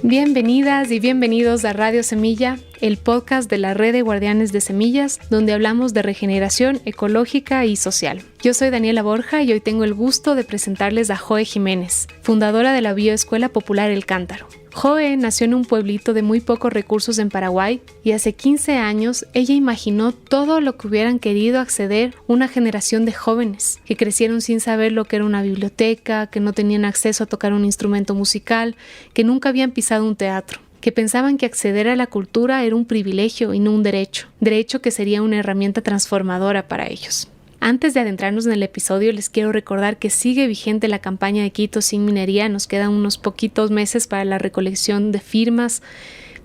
Bienvenidas y bienvenidos a Radio Semilla, el podcast de la Red de Guardianes de Semillas, donde hablamos de regeneración ecológica y social. Yo soy Daniela Borja y hoy tengo el gusto de presentarles a Joe Jiménez, fundadora de la Bioescuela Popular El Cántaro. Joe nació en un pueblito de muy pocos recursos en Paraguay y hace 15 años ella imaginó todo lo que hubieran querido acceder una generación de jóvenes que crecieron sin saber lo que era una biblioteca, que no tenían acceso a tocar un instrumento musical, que nunca habían pisado un teatro, que pensaban que acceder a la cultura era un privilegio y no un derecho que sería una herramienta transformadora para ellos. Antes de adentrarnos en el episodio, les quiero recordar que sigue vigente la campaña de Quito sin minería. Nos quedan unos poquitos meses para la recolección de firmas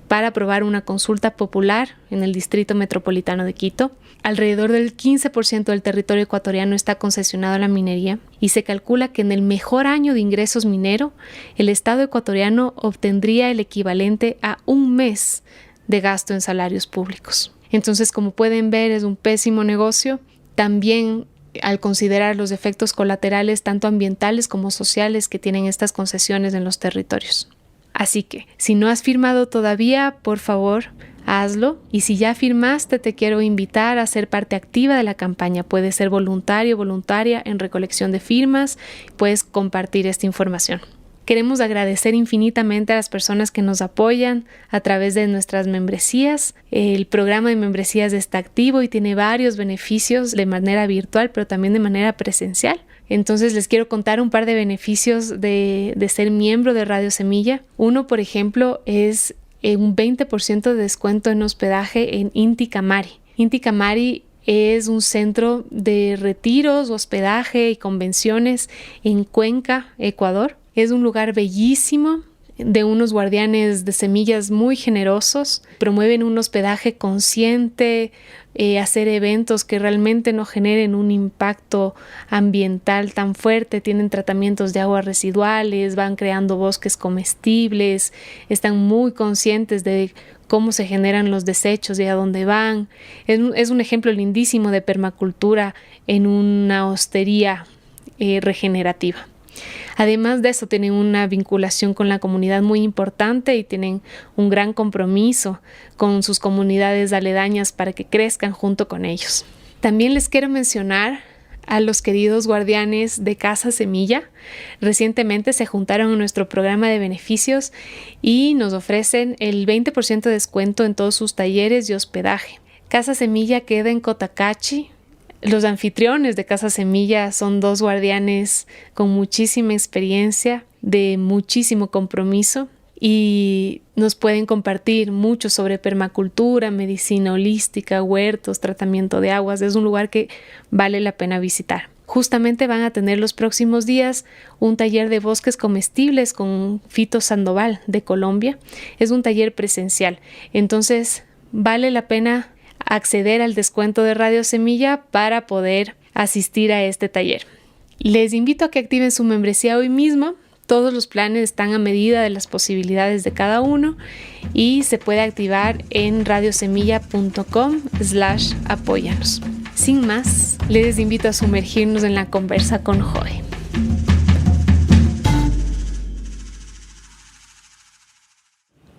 para aprobar una consulta popular en el Distrito Metropolitano de Quito. Alrededor del 15% del territorio ecuatoriano está concesionado a la minería y se calcula que en el mejor año de ingresos minero, el Estado ecuatoriano obtendría el equivalente a un mes de gasto en salarios públicos. Entonces, como pueden ver, es un pésimo negocio. También, al considerar los efectos colaterales tanto ambientales como sociales que tienen estas concesiones en los territorios. Así que, si no has firmado todavía, por favor, hazlo. Y si ya firmaste, te quiero invitar a ser parte activa de la campaña. Puedes ser voluntario o voluntaria en recolección de firmas. Puedes compartir esta información. Queremos agradecer infinitamente a las personas que nos apoyan a través de nuestras membresías. El programa de membresías está activo y tiene varios beneficios de manera virtual, pero también de manera presencial. Entonces les quiero contar un par de beneficios de ser miembro de Radio Semilla. Uno, por ejemplo, es un 20% de descuento en hospedaje en Inti Camari. Inti Camari es un centro de retiros, hospedaje y convenciones en Cuenca, Ecuador. Es un lugar bellísimo, de unos guardianes de semillas muy generosos. Promueven un hospedaje consciente, hacer eventos que realmente no generen un impacto ambiental tan fuerte. Tienen tratamientos de aguas residuales, van creando bosques comestibles, están muy conscientes de cómo se generan los desechos y a dónde van. Es un ejemplo lindísimo de permacultura en una hostería regenerativa. Además de eso, tienen una vinculación con la comunidad muy importante y tienen un gran compromiso con sus comunidades aledañas para que crezcan junto con ellos. También les quiero mencionar a los queridos guardianes de Casa Semilla. Recientemente se juntaron a nuestro programa de beneficios y nos ofrecen el 20% de descuento en todos sus talleres y hospedaje. Casa Semilla queda en Cotacachi. Los anfitriones de Casa Semilla son dos guardianes con muchísima experiencia, de muchísimo compromiso y nos pueden compartir mucho sobre permacultura, medicina holística, huertos, tratamiento de aguas. Es un lugar que vale la pena visitar. Justamente van a tener los próximos días un taller de bosques comestibles con Fito Sandoval de Colombia. Es un taller presencial, entonces vale la pena acceder al descuento de Radio Semilla para poder asistir a este taller. Les invito a que activen su membresía hoy mismo. Todos los planes están a medida de las posibilidades de cada uno y se puede activar en radiosemilla.com/apóyanos. Sin más, les invito a sumergirnos en la conversa con Joe.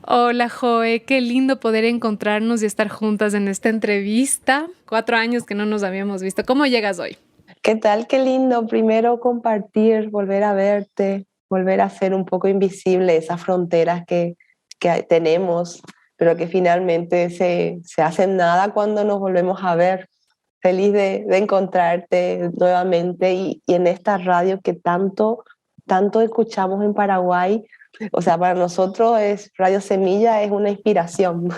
Hola Joe, qué lindo poder encontrarnos y estar juntas en esta entrevista. 4 años que no nos habíamos visto. ¿Cómo llegas hoy? ¿Qué tal? Qué lindo. Primero compartir, volver a verte, volver a ser un poco invisible esas fronteras que tenemos, pero que finalmente se hacen nada cuando nos volvemos a ver. Feliz de encontrarte nuevamente y en esta radio que tanto escuchamos en Paraguay. O sea, para nosotros Radio Semilla es una inspiración.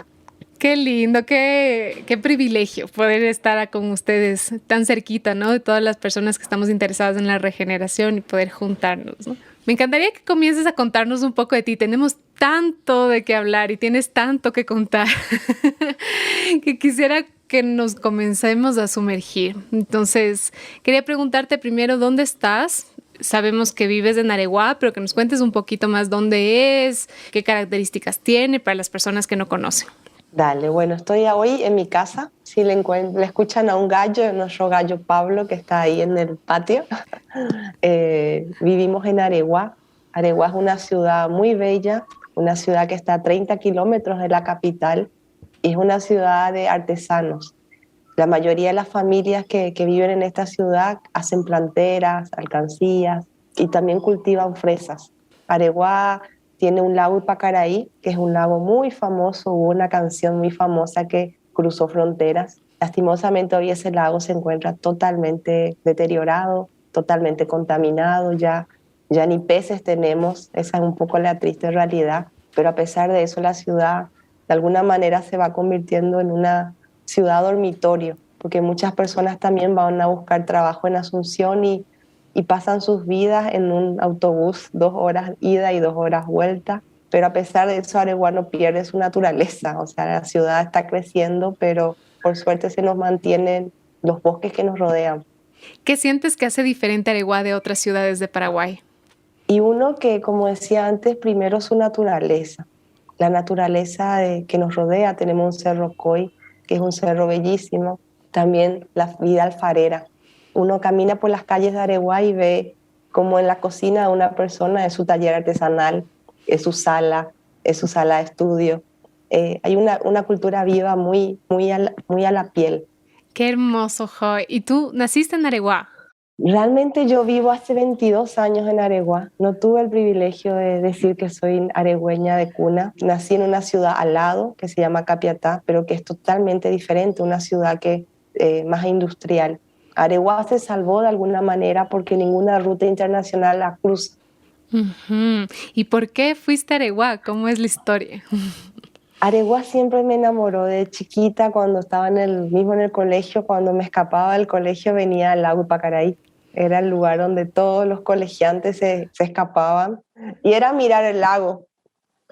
Qué lindo, qué privilegio poder estar con ustedes tan cerquita, ¿no? De todas las personas que estamos interesadas en la regeneración y poder juntarnos, ¿no? Me encantaría que comiences a contarnos un poco de ti. Tenemos tanto de qué hablar y tienes tanto que contar que quisiera que nos comencemos a sumergir. Entonces, quería preguntarte primero, ¿dónde estás? Sabemos que vives en Areguá, pero que nos cuentes un poquito más dónde es, qué características tiene para las personas que no conocen. Dale, bueno, estoy hoy en mi casa. Si le escuchan a un gallo, nuestro gallo Pablo, que está ahí en el patio. Vivimos en Areguá. Areguá es una ciudad muy bella, una ciudad que está a 30 kilómetros de la capital y es una ciudad de artesanos. La mayoría de las familias que viven en esta ciudad hacen planteras, alcancías y también cultivan fresas. Areguá tiene un lago Ipacaraí, que es un lago muy famoso, hubo una canción muy famosa que cruzó fronteras. Lastimosamente hoy ese lago se encuentra totalmente deteriorado, totalmente contaminado, ya ni peces tenemos, esa es un poco la triste realidad, pero a pesar de eso la ciudad de alguna manera se va convirtiendo en una ciudad dormitorio, porque muchas personas también van a buscar trabajo en Asunción y pasan sus vidas en un autobús, 2 horas ida y 2 horas vuelta, pero a pesar de eso Areguá no pierde su naturaleza, o sea, la ciudad está creciendo, pero por suerte se nos mantienen los bosques que nos rodean. ¿Qué sientes que hace diferente Areguá de otras ciudades de Paraguay? Y uno que, como decía antes, primero su naturaleza, la naturaleza que nos rodea. Tenemos un cerro Coy, que es un cerro bellísimo, también la vida alfarera. Uno camina por las calles de Areguá y ve como en la cocina de una persona es su taller artesanal, es su sala de estudio. Hay una cultura viva muy a la piel. Qué hermoso, Joy. ¿Y tú naciste en Areguá? Realmente yo vivo hace 22 años en Areguá. No tuve el privilegio de decir que soy aregüeña de cuna. Nací en una ciudad al lado que se llama Capiatá, pero que es totalmente diferente, una ciudad que más industrial. Areguá se salvó de alguna manera porque ninguna ruta internacional la cruza. Ujú. ¿Y por qué fuiste a Areguá? ¿Cómo es la historia? Areguá siempre me enamoró de chiquita cuando estaba mismo en el colegio, cuando me escapaba del colegio venía al lago Ipacaraí. Era el lugar donde todos los colegiantes se escapaban y era mirar el lago,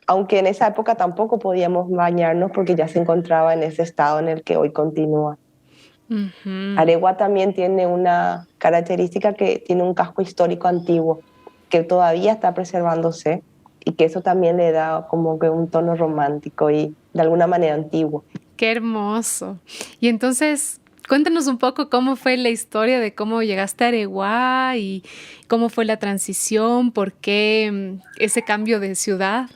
aunque en esa época tampoco podíamos bañarnos porque ya se encontraba en ese estado en el que hoy continúa. Ujú. Areguá también tiene una característica que tiene un casco histórico antiguo que todavía está preservándose y que eso también le da como que un tono romántico y de alguna manera antiguo. Qué hermoso. Y entonces, cuéntanos un poco cómo fue la historia de cómo llegaste a Areguá y cómo fue la transición, por qué ese cambio de ciudad.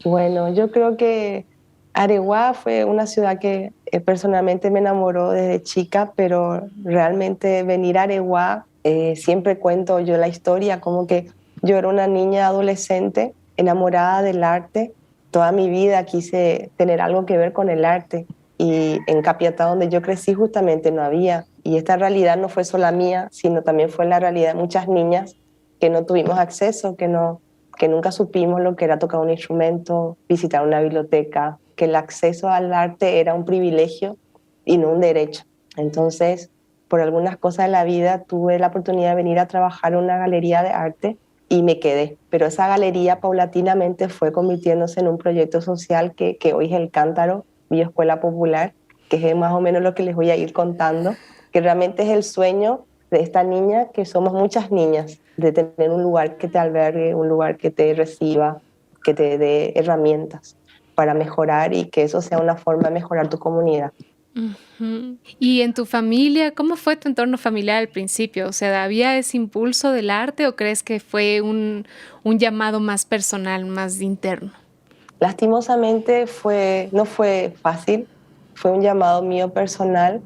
Bueno, yo creo que Areguá fue una ciudad que personalmente me enamoró desde chica, pero realmente venir a Areguá, siempre cuento yo la historia, como que yo era una niña adolescente enamorada del arte. Toda mi vida quise tener algo que ver con el arte y en Capiatá, donde yo crecí, justamente no había. Y esta realidad no fue solo mía, sino también fue la realidad de muchas niñas que no tuvimos acceso, que nunca supimos lo que era tocar un instrumento, visitar una biblioteca, que el acceso al arte era un privilegio y no un derecho. Entonces, por algunas cosas de la vida, tuve la oportunidad de venir a trabajar en una galería de arte y me quedé. Pero esa galería paulatinamente fue convirtiéndose en un proyecto social que hoy es el Cántaro, Bioescuela Popular, que es más o menos lo que les voy a ir contando, que realmente es el sueño de esta niña, que somos muchas niñas, de tener un lugar que te albergue, un lugar que te reciba, que te dé herramientas para mejorar y que eso sea una forma de mejorar tu comunidad. Ujú. Y en tu familia, ¿cómo fue tu entorno familiar al principio? O sea, ¿había ese impulso del arte o crees que fue un llamado más personal, más interno? Lastimosamente no fue fácil, fue un llamado mío personal,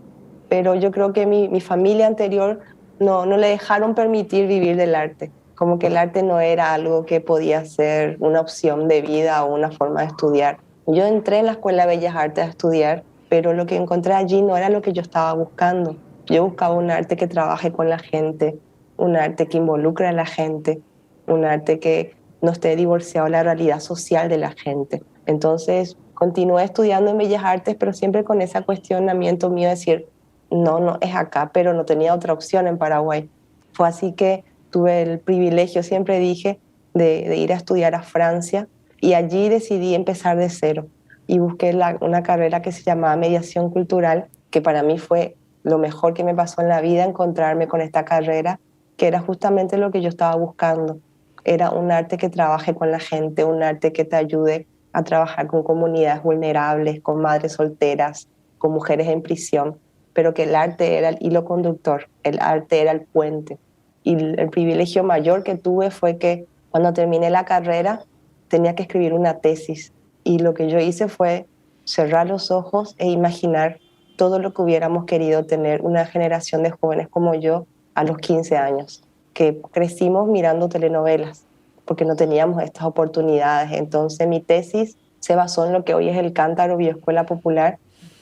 pero yo creo que mi familia anterior no le dejaron permitir vivir del arte, como que el arte no era algo que podía ser una opción de vida o una forma de estudiar. Yo entré en la Escuela de Bellas Artes a estudiar, pero lo que encontré allí no era lo que yo estaba buscando. Yo buscaba un arte que trabaje con la gente, un arte que involucre a la gente, un arte que no esté divorciado de la realidad social de la gente. Entonces, continué estudiando en Bellas Artes, pero siempre con ese cuestionamiento mío de decir, no es acá, pero no tenía otra opción en Paraguay. Fue así que tuve el privilegio, siempre dije, de ir a estudiar a Francia y allí decidí empezar de cero y busqué una carrera que se llamaba Mediación Cultural, que para mí fue lo mejor que me pasó en la vida, encontrarme con esta carrera, que era justamente lo que yo estaba buscando. Era un arte que trabaje con la gente, un arte que te ayude a trabajar con comunidades vulnerables, con madres solteras, con mujeres en prisión, pero que el arte era el hilo conductor, el arte era el puente. Y el privilegio mayor que tuve fue que cuando terminé la carrera tenía que escribir una tesis. Y lo que yo hice fue cerrar los ojos e imaginar todo lo que hubiéramos querido tener una generación de jóvenes como yo a los 15 años, que crecimos mirando telenovelas porque no teníamos estas oportunidades. Entonces mi tesis se basó en lo que hoy es el Cántaro Bioescuela Popular,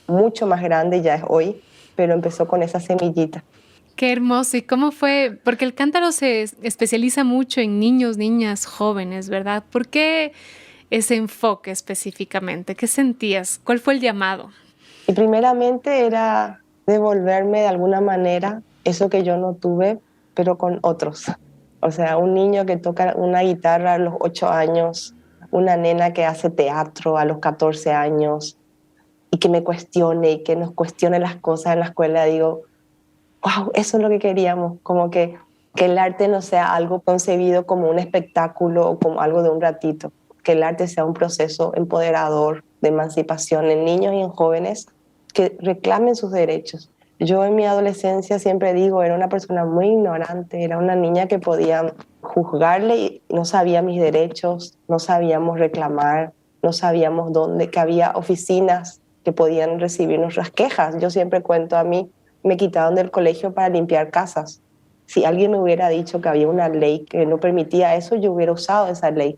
mucho más grande ya es hoy, pero empezó con esa semillita. Qué hermoso. ¿Y cómo fue? Porque el cántaro se especializa mucho en niños, niñas, jóvenes, ¿verdad? ¿Por qué ese enfoque específicamente? ¿Qué sentías? ¿Cuál fue el llamado? Y primeramente era devolverme de alguna manera eso que yo no tuve, pero con otros. O sea, un niño que toca una guitarra a los 8 años, una nena que hace teatro a los 14 años y que me cuestione y que nos cuestione las cosas en la escuela. Digo, wow, eso es lo que queríamos, como que el arte no sea algo concebido como un espectáculo o como algo de un ratito, que el arte sea un proceso empoderador de emancipación en niños y en jóvenes que reclamen sus derechos. Yo en mi adolescencia siempre digo, era una persona muy ignorante, era una niña que podía juzgarle y no sabía mis derechos, no sabíamos reclamar, no sabíamos dónde, que había oficinas que podían recibir nuestras quejas. Yo siempre cuento, a mí me quitaron del colegio para limpiar casas. Si alguien me hubiera dicho que había una ley que no permitía eso, yo hubiera usado esa ley.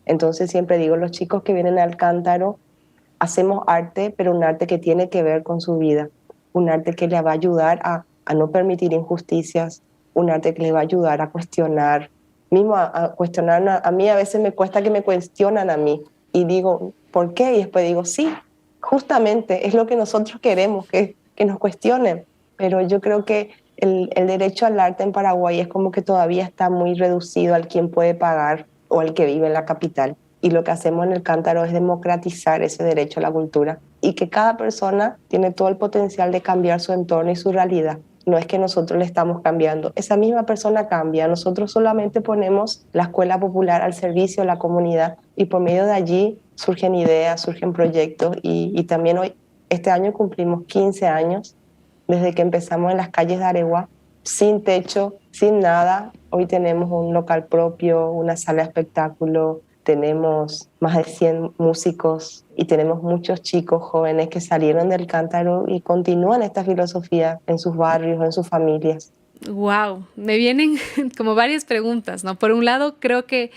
Entonces siempre digo, los chicos que vienen al Cántaro, hacemos arte, pero un arte que tiene que ver con su vida, un arte que le va a ayudar a no permitir injusticias, un arte que le va a ayudar a cuestionar, mismo a cuestionar. A mí a veces me cuesta que me cuestionan a mí y digo, ¿por qué? Y después digo, sí, justamente es lo que nosotros queremos, que nos cuestionen. Pero yo creo que el derecho al arte en Paraguay es como que todavía está muy reducido al quien puede pagar o al que vive en la capital. Y lo que hacemos en el Cántaro es democratizar ese derecho a la cultura y que cada persona tiene todo el potencial de cambiar su entorno y su realidad. No es que nosotros le estamos cambiando, esa misma persona cambia. Nosotros solamente ponemos la escuela popular al servicio de la comunidad y por medio de allí surgen ideas, surgen proyectos y también hoy, este año cumplimos 15 años desde que empezamos en las calles de Areguá, sin techo, sin nada. Hoy tenemos un local propio, una sala de espectáculo, tenemos más de 100 músicos y tenemos muchos chicos jóvenes que salieron del Cántaro y continúan esta filosofía en sus barrios, en sus familias. Wow, me vienen como varias preguntas, ¿no? Por un lado, creo que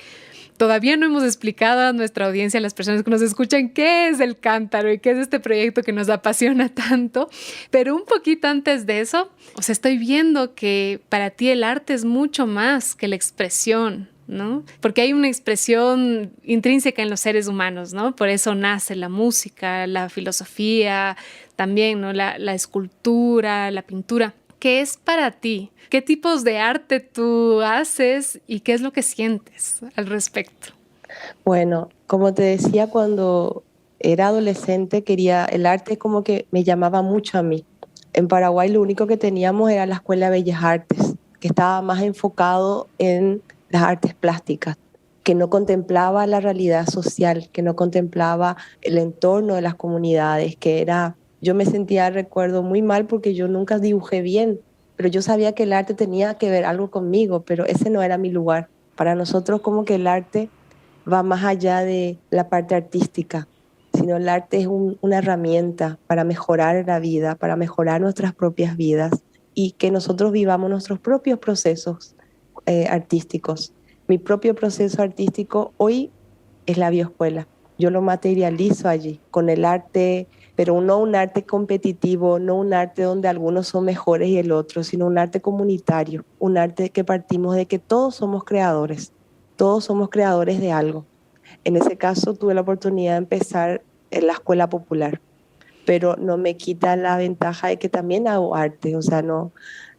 todavía no hemos explicado a nuestra audiencia, a las personas que nos escuchan, qué es el Cántaro y qué es este proyecto que nos apasiona tanto. Pero un poquito antes de eso, o sea, estoy viendo que para ti el arte es mucho más que la expresión, ¿no? Porque hay una expresión intrínseca en los seres humanos, ¿no? Por eso nace la música, la filosofía, también, ¿no? La escultura, la pintura. ¿Qué es para ti? ¿Qué tipos de arte tú haces y qué es lo que sientes al respecto? Bueno, como te decía, cuando era adolescente quería el arte, como que me llamaba mucho a mí. En Paraguay lo único que teníamos era la Escuela de Bellas Artes, que estaba más enfocado en las artes plásticas, que no contemplaba la realidad social, que no contemplaba el entorno de las comunidades, que era, yo me sentía, recuerdo, muy mal porque yo nunca dibujé bien, pero yo sabía que el arte tenía que ver algo conmigo, pero ese no era mi lugar. Para nosotros como que el arte va más allá de la parte artística, sino el arte es una herramienta para mejorar la vida, para mejorar nuestras propias vidas y que nosotros vivamos nuestros propios procesos artísticos. Mi propio proceso artístico hoy es la bioescuela. Yo lo materializo allí con el arte, pero no un arte competitivo, no un arte donde algunos son mejores y el otro, sino un arte comunitario, un arte que partimos de que todos somos creadores de algo. En ese caso tuve la oportunidad de empezar en la escuela popular, pero no me quita la ventaja de que también hago arte, o sea, no,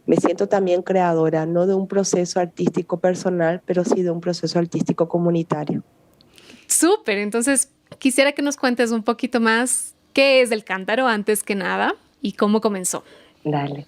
me siento también creadora, no de un proceso artístico personal, pero sí de un proceso artístico comunitario. Súper, entonces quisiera que nos cuentes un poquito más qué es el Cántaro antes que nada y cómo comenzó. Dale.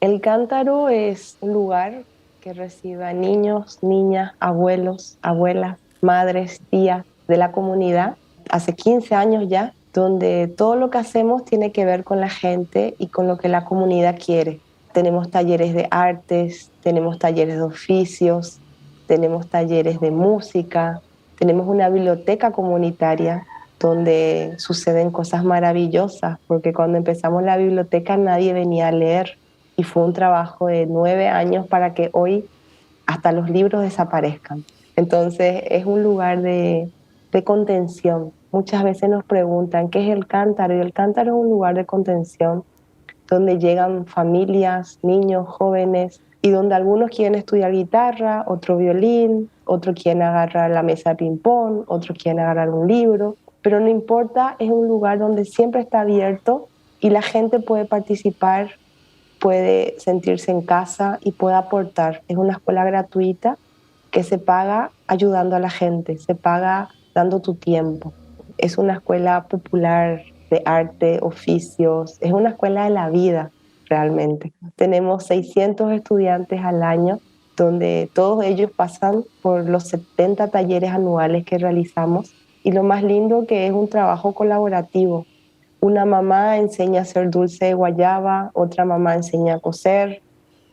El Cántaro es un lugar que recibe a niños, niñas, abuelos, abuelas, madres, tías de la comunidad, hace 15 años ya, donde todo lo que hacemos tiene que ver con la gente y con lo que la comunidad quiere. Tenemos talleres de artes, tenemos talleres de oficios, tenemos talleres de música, Tenemos una biblioteca comunitaria donde suceden cosas maravillosas, porque cuando empezamos la biblioteca nadie venía a leer y fue un trabajo de 9 años para que hoy hasta los libros desaparezcan. Entonces es un lugar de contención. Muchas veces nos preguntan qué es el cántaro, y el cántaro es un lugar de contención donde llegan familias, niños, jóvenes, y donde algunos quieren estudiar guitarra, otro violín, otro quieren agarrar la mesa de ping-pong, otro quieren agarrar un libro, pero no importa, es un lugar donde siempre está abierto y la gente puede participar, puede sentirse en casa y puede aportar. Es una escuela gratuita que se paga ayudando a la gente, se paga dando tu tiempo. Es una escuela popular de arte, oficios, es una escuela de la vida realmente. Tenemos 600 estudiantes al año, donde todos ellos pasan por los 70 talleres anuales que realizamos, y lo más lindo que es un trabajo colaborativo. Una mamá enseña a hacer dulce de guayaba, otra mamá enseña a coser,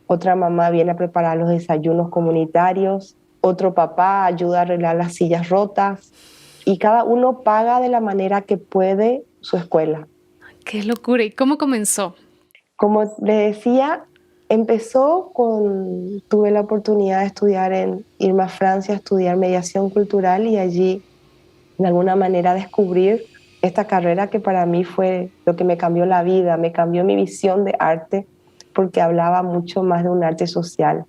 otra mamá viene a preparar los desayunos comunitarios, otro papá ayuda a arreglar las sillas rotas, y cada uno paga de la manera que puede su escuela. ¡Qué locura! ¿Y cómo comenzó? Como le decía, tuve la oportunidad de irme a Francia a estudiar mediación cultural, y allí de alguna manera descubrir esta carrera que para mí fue lo que me cambió la vida, me cambió mi visión de arte, porque hablaba mucho más de un arte social,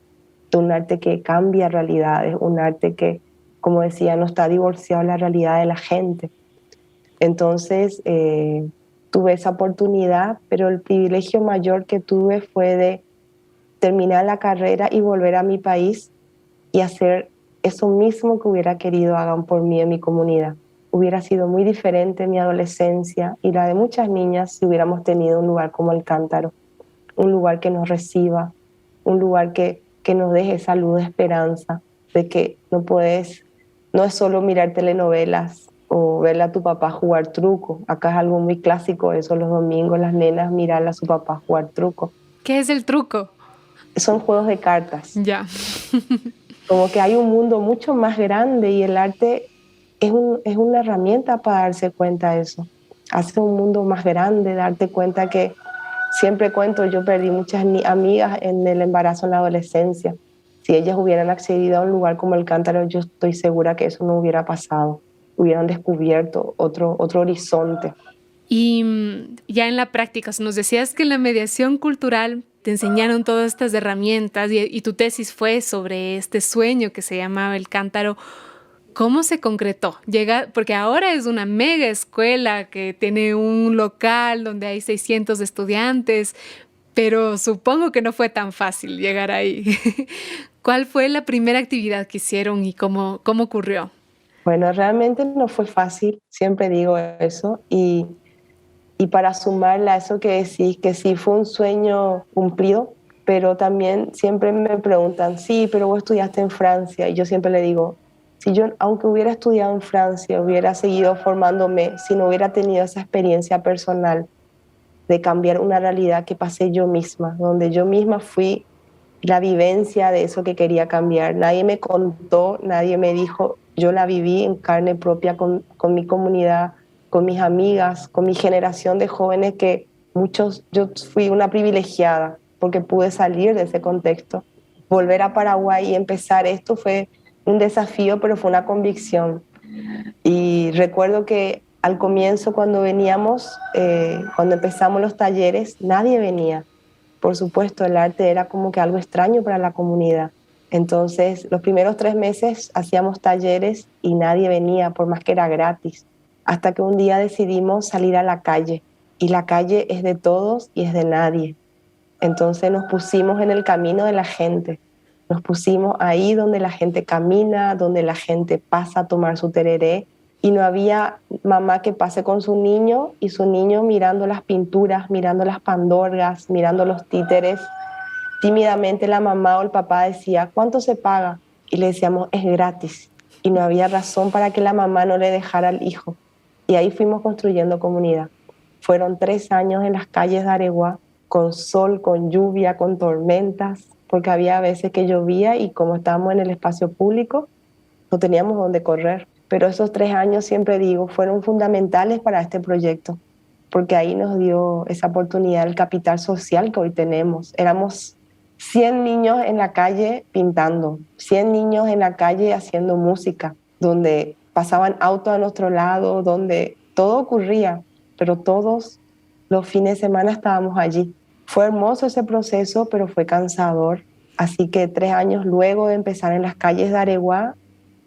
de un arte que cambia realidades, un arte que, como decía, no está divorciado de la realidad de la gente. Entonces, tuve esa oportunidad, pero el privilegio mayor que tuve fue de terminar la carrera y volver a mi país y hacer eso mismo que hubiera querido hagan por mí en mi comunidad. Hubiera sido muy diferente mi adolescencia y la de muchas niñas si hubiéramos tenido un lugar como el Cántaro, un lugar que nos reciba, un lugar que nos deje esa luz de esperanza, de que no es solo mirar telenovelas o verle a tu papá jugar truco. Acá es algo muy clásico eso, los domingos las nenas miran a su papá jugar truco. ¿Qué es el truco? Son juegos de cartas. Ya. Como que hay un mundo mucho más grande, y el arte es una herramienta para darse cuenta de eso. Hace un mundo más grande, darte cuenta que siempre cuento, yo perdí muchas amigas en el embarazo, en la adolescencia. Si ellas hubieran accedido a un lugar como el Cántaro, yo estoy segura que eso no hubiera pasado. Hubieran descubierto otro horizonte. Y ya en la práctica, nos decías que en la mediación cultural te enseñaron todas estas herramientas y tu tesis fue sobre este sueño que se llamaba el Cántaro. ¿Cómo se concretó? Porque ahora es una mega escuela que tiene un local donde hay 600 estudiantes, pero supongo que no fue tan fácil llegar ahí. ¿Cuál fue la primera actividad que hicieron y cómo ocurrió? Bueno, realmente no fue fácil, siempre digo eso, y para sumarle a eso que decís, que sí fue un sueño cumplido, pero también siempre me preguntan, sí, pero vos estudiaste en Francia, y yo siempre le digo, si yo, aunque hubiera estudiado en Francia, hubiera seguido formándome, si no hubiera tenido esa experiencia personal de cambiar una realidad que pasé yo misma, donde yo misma fui la vivencia de eso que quería cambiar. Nadie me contó, nadie me dijo, yo la viví en carne propia con mi comunidad, con mis amigas, con mi generación de jóvenes yo fui una privilegiada porque pude salir de ese contexto. Volver a Paraguay y empezar esto fue un desafío, pero fue una convicción. Y recuerdo que al comienzo, cuando cuando empezamos los talleres, nadie venía. Por supuesto, el arte era como que algo extraño para la comunidad. Entonces, los primeros 3 meses hacíamos talleres y nadie venía, por más que era gratis. Hasta que un día decidimos salir a la calle. Y la calle es de todos y es de nadie. Entonces nos pusimos en el camino de la gente. Nos pusimos ahí donde la gente camina, donde la gente pasa a tomar su tereré. Y no había mamá que pase con su niño y su niño mirando las pinturas, mirando las pandorgas, mirando los títeres. Tímidamente la mamá o el papá decía, ¿cuánto se paga? Y le decíamos, es gratis. Y no había razón para que la mamá no le dejara al hijo. Y ahí fuimos construyendo comunidad. Fueron 3 años en las calles de Areguá, con sol, con lluvia, con tormentas, porque había veces que llovía y como estábamos en el espacio público, no teníamos dónde correr. pero esos 3 años, siempre digo, fueron fundamentales para este proyecto, porque ahí nos dio esa oportunidad, el capital social que hoy tenemos. Éramos 100 niños en la calle pintando, 100 niños en la calle haciendo música, donde pasaban autos a nuestro lado, donde todo ocurría, pero todos los fines de semana estábamos allí. Fue hermoso ese proceso, pero fue cansador. Así que 3 años luego de empezar en las calles de Areguá,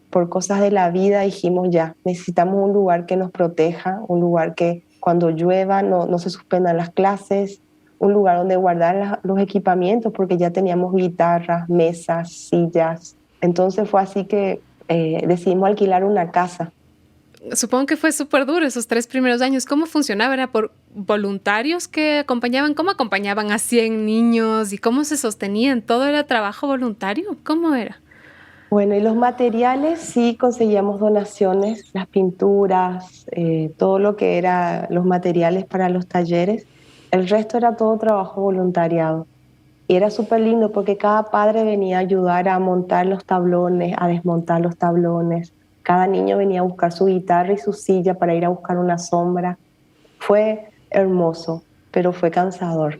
por cosas de la vida dijimos ya, necesitamos un lugar que nos proteja, un lugar que cuando llueva no se suspendan las clases, un lugar donde guardar los equipamientos, porque ya teníamos guitarras, mesas, sillas. Entonces fue así que decidimos alquilar una casa. Supongo que fue súper duro esos 3 primeros años. ¿Cómo funcionaba? ¿Era por voluntarios que acompañaban? ¿Cómo acompañaban a 100 niños? ¿Y cómo se sostenían? ¿Todo era trabajo voluntario? ¿Cómo era? Bueno, y los materiales sí conseguíamos donaciones, las pinturas, todo lo que era los materiales para los talleres. El resto era todo trabajo voluntariado. Y era súper lindo porque cada padre venía a ayudar a montar los tablones, a desmontar los tablones. Cada niño venía a buscar su guitarra y su silla para ir a buscar una sombra. Fue hermoso, pero fue cansador.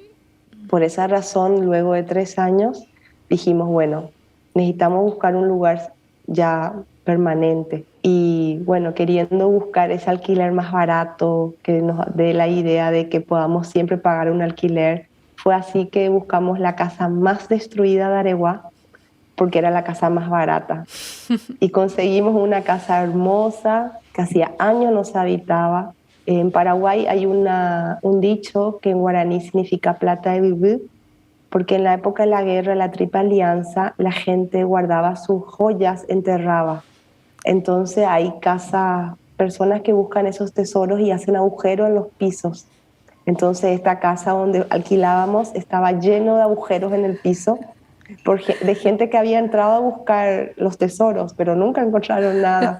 Por esa razón, luego de 3 años, dijimos, bueno, necesitamos buscar un lugar ya permanente. Y bueno, queriendo buscar ese alquiler más barato, que nos dé la idea de que podamos siempre pagar un alquiler, fue así que buscamos la casa más destruida de Areguá, porque era la casa más barata. Y conseguimos una casa hermosa, que hacía años no se habitaba. En Paraguay hay un dicho que en guaraní significa plata de vivir, porque en la época de la guerra, la Triple Alianza, la gente guardaba sus joyas, enterraba. Entonces hay personas que buscan esos tesoros y hacen agujeros en los pisos. Entonces esta casa donde alquilábamos estaba lleno de agujeros en el piso de gente que había entrado a buscar los tesoros, pero nunca encontraron nada.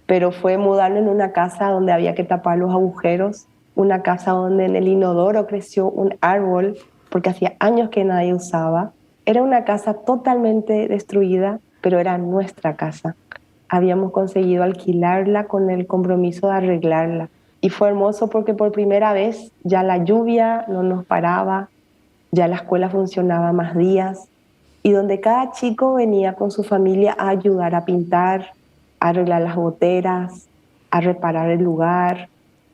Pero fue mudarnos en una casa donde había que tapar los agujeros, una casa donde en el inodoro creció un árbol porque hacía años que nadie usaba. Era una casa totalmente destruida, pero era nuestra casa. Habíamos conseguido alquilarla con el compromiso de arreglarla. Y fue hermoso porque por primera vez ya la lluvia no nos paraba, ya la escuela funcionaba más días, y donde cada chico venía con su familia a ayudar a pintar, a arreglar las goteras, a reparar el lugar.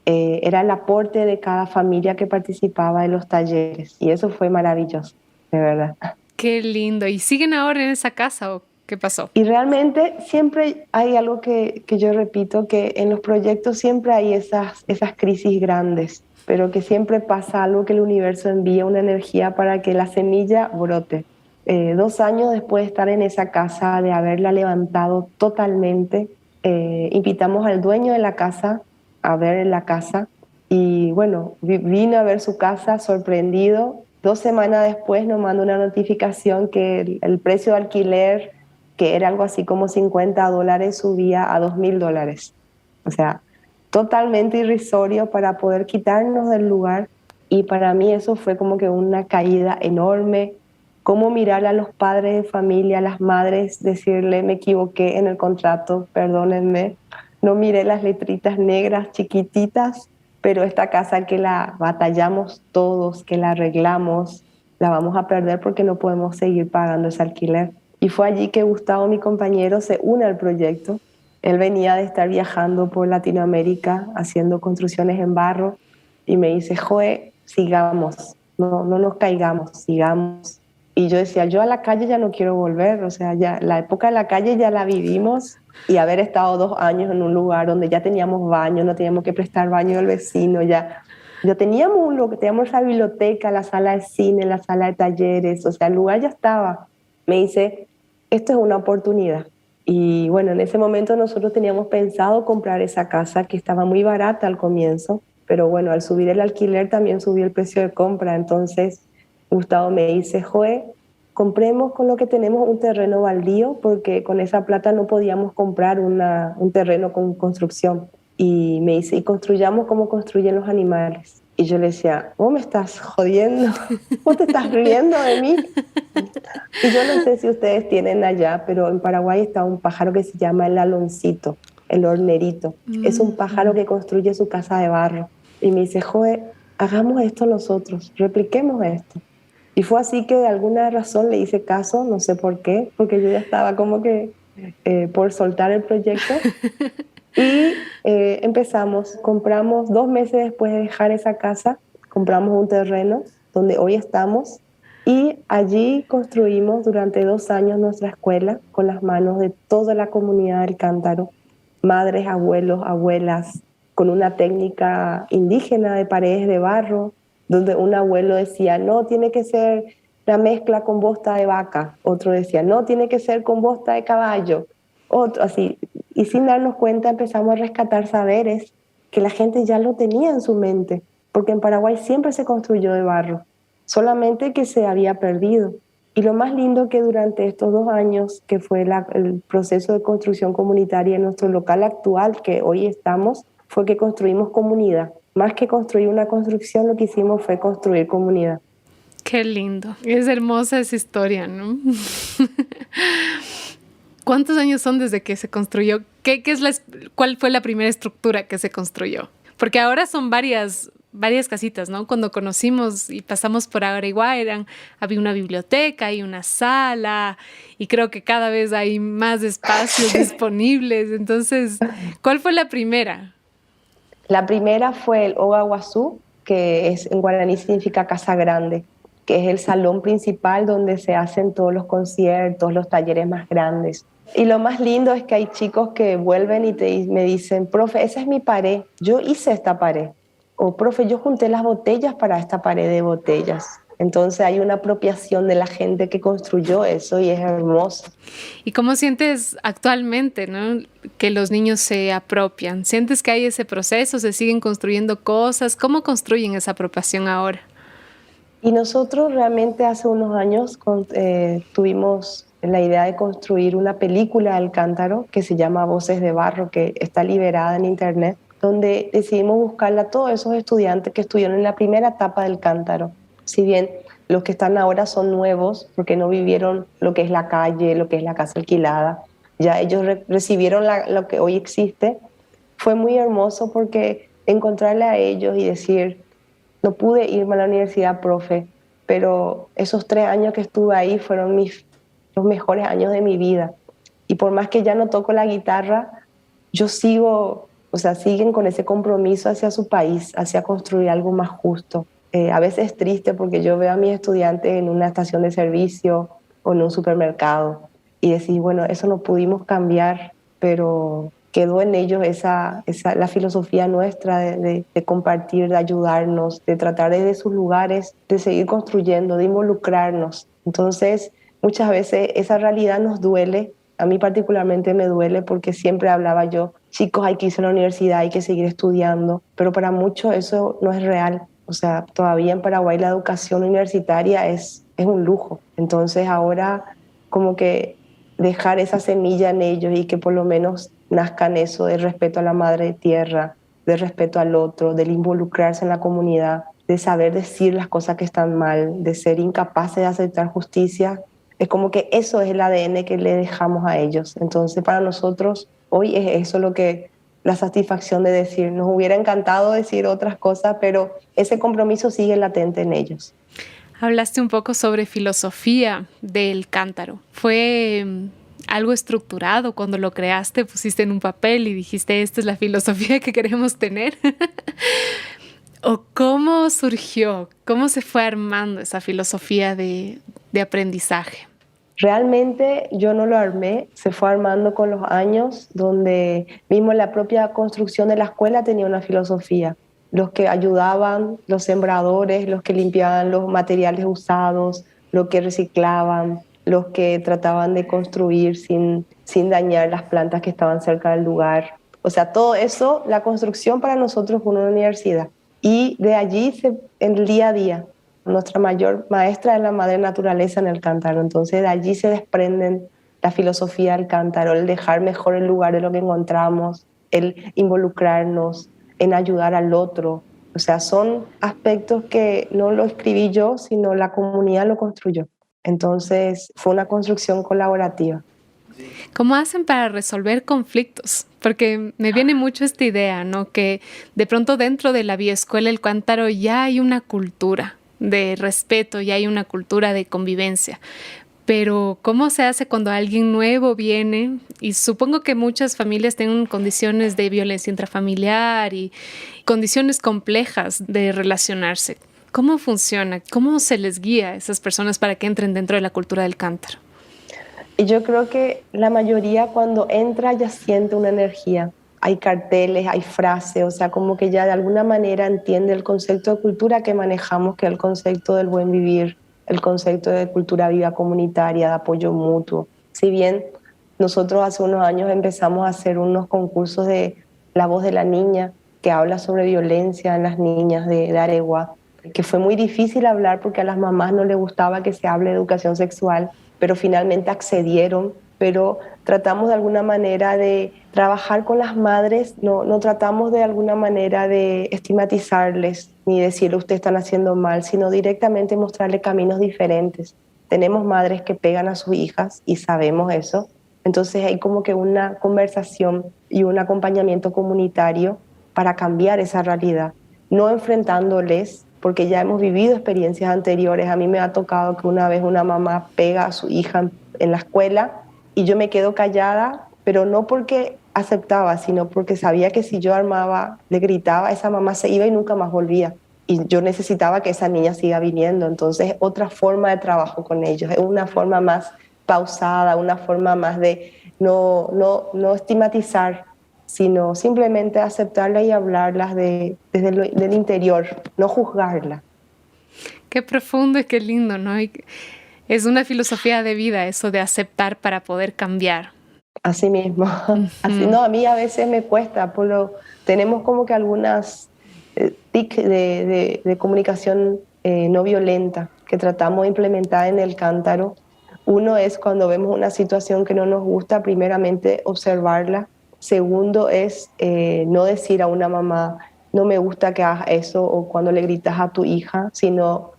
Era el aporte de cada familia que participaba de los talleres, y eso fue maravilloso, de verdad. Qué lindo. ¿Y siguen ahora en esa casa o qué pasó? Y realmente siempre hay algo que yo repito, que en los proyectos siempre hay esas crisis grandes, pero que siempre pasa algo, que el universo envía una energía para que la semilla brote. 2 años después de estar en esa casa, de haberla levantado totalmente, invitamos al dueño de la casa a ver la casa, y bueno, vino a ver su casa sorprendido. 2 semanas después nos manda una notificación que el precio de alquiler, que era algo así como $50, subía a $2.000. O sea, totalmente irrisorio para poder quitarnos del lugar. Y para mí eso fue como que una caída enorme. Cómo mirar a los padres de familia, a las madres, decirle, me equivoqué en el contrato, perdónenme, no miré las letritas negras chiquititas, pero esta casa que la batallamos todos, que la arreglamos, la vamos a perder porque no podemos seguir pagando ese alquiler. Y fue allí que Gustavo, mi compañero, se une al proyecto. Él venía de estar viajando por Latinoamérica haciendo construcciones en barro y me dice, Joe, sigamos, no nos caigamos, sigamos. Y yo decía, yo a la calle ya no quiero volver, o sea, ya la época de la calle ya la vivimos, y haber estado 2 años en un lugar donde ya teníamos baño, no teníamos que prestar baño al vecino, ya teníamos la biblioteca, la sala de cine, la sala de talleres, o sea, el lugar ya estaba. Me dice, esto es una oportunidad. Y bueno, en ese momento nosotros teníamos pensado comprar esa casa que estaba muy barata al comienzo, pero bueno, al subir el alquiler también subió el precio de compra. Entonces Gustavo me dice, Joe, compremos con lo que tenemos un terreno baldío, porque con esa plata no podíamos comprar un terreno con construcción. Y me dice, y construyamos como construyen los animales. Y yo le decía, vos me estás jodiendo, vos te estás riendo de mí. Y yo no sé si ustedes tienen allá, pero en Paraguay está un pájaro que se llama el aloncito, el hornerito. Es un pájaro que construye su casa de barro. Y me dice, joder, hagamos esto nosotros, repliquemos esto. Y fue así que de alguna razón le hice caso, no sé por qué, porque yo ya estaba como que por soltar el proyecto. Y empezamos, compramos 2 meses después de dejar esa casa, compramos un terreno donde hoy estamos y allí construimos durante 2 años nuestra escuela con las manos de toda la comunidad del Cántaro, madres, abuelos, abuelas, con una técnica indígena de paredes de barro, donde un abuelo decía, no, tiene que ser la mezcla con bosta de vaca, otro decía, no, tiene que ser con bosta de caballo, otro así. Y sin darnos cuenta empezamos a rescatar saberes que la gente ya lo tenía en su mente, porque en Paraguay siempre se construyó de barro, solamente que se había perdido. Y lo más lindo que durante estos 2 años, que fue el proceso de construcción comunitaria en nuestro local actual, que hoy estamos, fue que construimos comunidad. Más que construir una construcción, lo que hicimos fue construir comunidad. Qué lindo. Es hermosa esa historia, ¿no? ¿Cuántos años son desde que se construyó? ¿Cuál fue la primera estructura que se construyó? Porque ahora son varias casitas, ¿no? Cuando conocimos y pasamos por Araiguá había una biblioteca y una sala y creo que cada vez hay más espacios disponibles. Entonces, ¿cuál fue la primera? La primera fue el Ogaguazú, que en guaraní significa casa grande, que es el salón principal donde se hacen todos los conciertos, los talleres más grandes. Y lo más lindo es que hay chicos que vuelven y me dicen, profe, esa es mi pared, yo hice esta pared. O profe, yo junté las botellas para esta pared de botellas. Entonces hay una apropiación de la gente que construyó eso y es hermoso. ¿Y cómo sientes actualmente, ¿no? Que los niños se apropian? ¿Sientes que hay ese proceso? ¿Se siguen construyendo cosas? ¿Cómo construyen esa apropiación ahora? Y nosotros realmente hace unos años tuvimos la idea de construir una película del Cántaro que se llama Voces de Barro, que está liberada en internet, donde decidimos buscarla a todos esos estudiantes que estuvieron en la primera etapa del Cántaro. Si bien los que están ahora son nuevos, porque no vivieron lo que es la calle, lo que es la casa alquilada, ya ellos recibieron lo que hoy existe, fue muy hermoso porque encontrarle a ellos y decir, no pude irme a la universidad, profe, pero esos 3 años que estuve ahí fueron los mejores años de mi vida. Y por más que ya no toco la guitarra, yo sigo, o sea, siguen con ese compromiso hacia su país, hacia construir algo más justo. A veces es triste porque yo veo a mis estudiantes en una estación de servicio o en un supermercado y decís, bueno, eso no pudimos cambiar, pero quedó en ellos la filosofía nuestra de compartir, de ayudarnos, de tratar desde sus lugares, de seguir construyendo, de involucrarnos. Entonces, muchas veces esa realidad nos duele. A mí particularmente me duele porque siempre hablaba yo, chicos, hay que irse a la universidad, hay que seguir estudiando, pero para muchos eso no es real. O sea, todavía en Paraguay la educación universitaria es un lujo. Entonces ahora como que dejar esa semilla en ellos y que por lo menos nazcan eso de respeto a la madre tierra, de respeto al otro, del involucrarse en la comunidad, de saber decir las cosas que están mal, de ser incapaces de aceptar justicia. Es como que eso es el ADN que le dejamos a ellos. Entonces para nosotros hoy es eso lo que la satisfacción de decir, nos hubiera encantado decir otras cosas, pero ese compromiso sigue latente en ellos. Hablaste un poco sobre filosofía del cántaro. ¿Fue algo estructurado cuando lo creaste? ¿Pusiste en un papel y dijiste, esta es la filosofía que queremos tener? ¿O cómo surgió? ¿Cómo se fue armando esa filosofía de aprendizaje? Realmente yo no lo armé, se fue armando con los años, donde mismo la propia construcción de la escuela tenía una filosofía. Los que ayudaban, los sembradores, los que limpiaban los materiales usados, los que reciclaban, los que trataban de construir sin dañar las plantas que estaban cerca del lugar. O sea, todo eso, la construcción para nosotros fue una universidad. Y de allí, en el día a día, nuestra mayor maestra es la madre naturaleza en el cántaro, entonces de allí se desprenden la filosofía del cántaro, el dejar mejor el lugar de lo que encontramos, el involucrarnos, en ayudar al otro, O sea, son aspectos que no lo escribí yo, sino la comunidad lo construyó. Entonces, fue una construcción colaborativa. ¿Cómo hacen para resolver conflictos? Porque me viene mucho esta idea, ¿no? Que de pronto dentro de la bioescuela El Cántaro ya hay una cultura de respeto, ya hay una cultura de convivencia. Pero ¿cómo se hace cuando alguien nuevo viene? Y supongo que muchas familias tienen condiciones de violencia intrafamiliar y condiciones complejas de relacionarse. ¿Cómo funciona? ¿Cómo se les guía a esas personas para que entren dentro de la cultura del cántaro? Y yo creo que la mayoría cuando entra ya siente una energía. Hay carteles, hay frases, o sea, como que ya de alguna manera entiende el concepto de cultura que manejamos, que es el concepto del buen vivir, el concepto de cultura viva comunitaria, de apoyo mutuo. Si bien nosotros hace unos años empezamos a hacer unos concursos de La Voz de la Niña, que habla sobre violencia en las niñas de Areguá, que fue muy difícil hablar porque a las mamás no les gustaba que se hable de educación sexual, pero finalmente accedieron. Pero tratamos de alguna manera de trabajar con las madres, no tratamos de alguna manera de estigmatizarles ni decirle ustedes están haciendo mal, sino directamente mostrarles caminos diferentes. Tenemos madres que pegan a sus hijas y sabemos eso, entonces hay como que una conversación y un acompañamiento comunitario para cambiar esa realidad, no enfrentándoles, porque ya hemos vivido experiencias anteriores. A mí me ha tocado que una vez una mamá pega a su hija en la escuela y yo me quedo callada, pero no porque aceptaba, sino porque sabía que si yo armaba, le gritaba, esa mamá se iba y nunca más volvía. Y yo necesitaba que esa niña siga viniendo. Entonces, otra forma de trabajo con ellos, es una forma más pausada, una forma más de no estigmatizar, sino simplemente aceptarlas y hablarlas desde el interior, no juzgarlas. Qué profundo y qué lindo, ¿no? Y es una filosofía de vida eso de aceptar para poder cambiar. Así mismo. Así, no, a mí a veces me cuesta, tenemos como que algunas TIC de comunicación no violenta que tratamos de implementar en el cántaro. Uno es cuando vemos una situación que no nos gusta, primeramente observarla. Segundo es no decir a una mamá, no me gusta que hagas eso, o cuando le gritas a tu hija, sino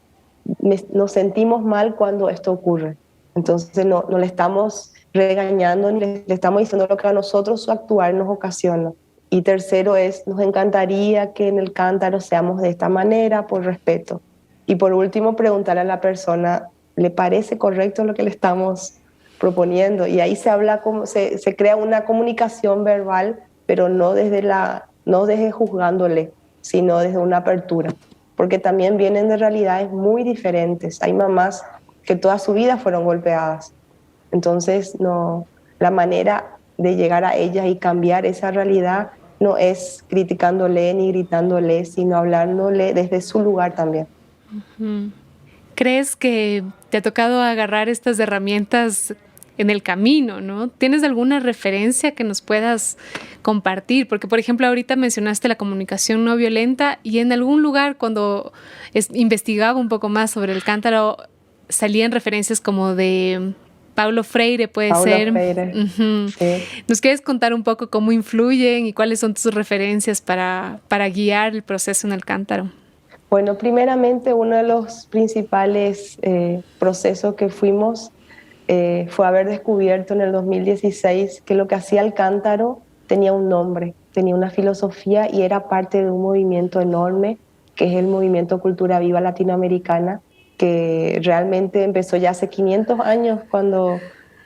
nos sentimos mal cuando esto ocurre. Entonces no le estamos regañando ni le estamos diciendo lo que a nosotros su actuar nos ocasiona. Y tercero es, nos encantaría que en el cántaro seamos de esta manera por respeto. Y por último, preguntar a la persona, ¿le parece correcto lo que le estamos proponiendo? Y ahí se habla, se crea una comunicación verbal, pero no desde juzgándole, sino desde una apertura. Porque también vienen de realidades muy diferentes. Hay mamás que toda su vida fueron golpeadas. Entonces, la manera de llegar a ellas y cambiar esa realidad no es criticándole ni gritándole, sino hablándole desde su lugar también. ¿Crees que te ha tocado agarrar estas herramientas en el camino, ¿no? ¿Tienes alguna referencia que nos puedas compartir? Porque, por ejemplo, ahorita mencionaste la comunicación no violenta y en algún lugar cuando investigaba un poco más sobre el cántaro salían referencias como de Paulo Freire, puede Paulo ser. Freire, sí. ¿Nos quieres contar un poco cómo influyen y cuáles son tus referencias para guiar el proceso en el cántaro? Bueno, primeramente uno de los principales procesos que fuimos fue haber descubierto en el 2016 que lo que hacía el cántaro tenía un nombre, tenía una filosofía y era parte de un movimiento enorme que es el Movimiento Cultura Viva Latinoamericana, que realmente empezó ya hace 500 años cuando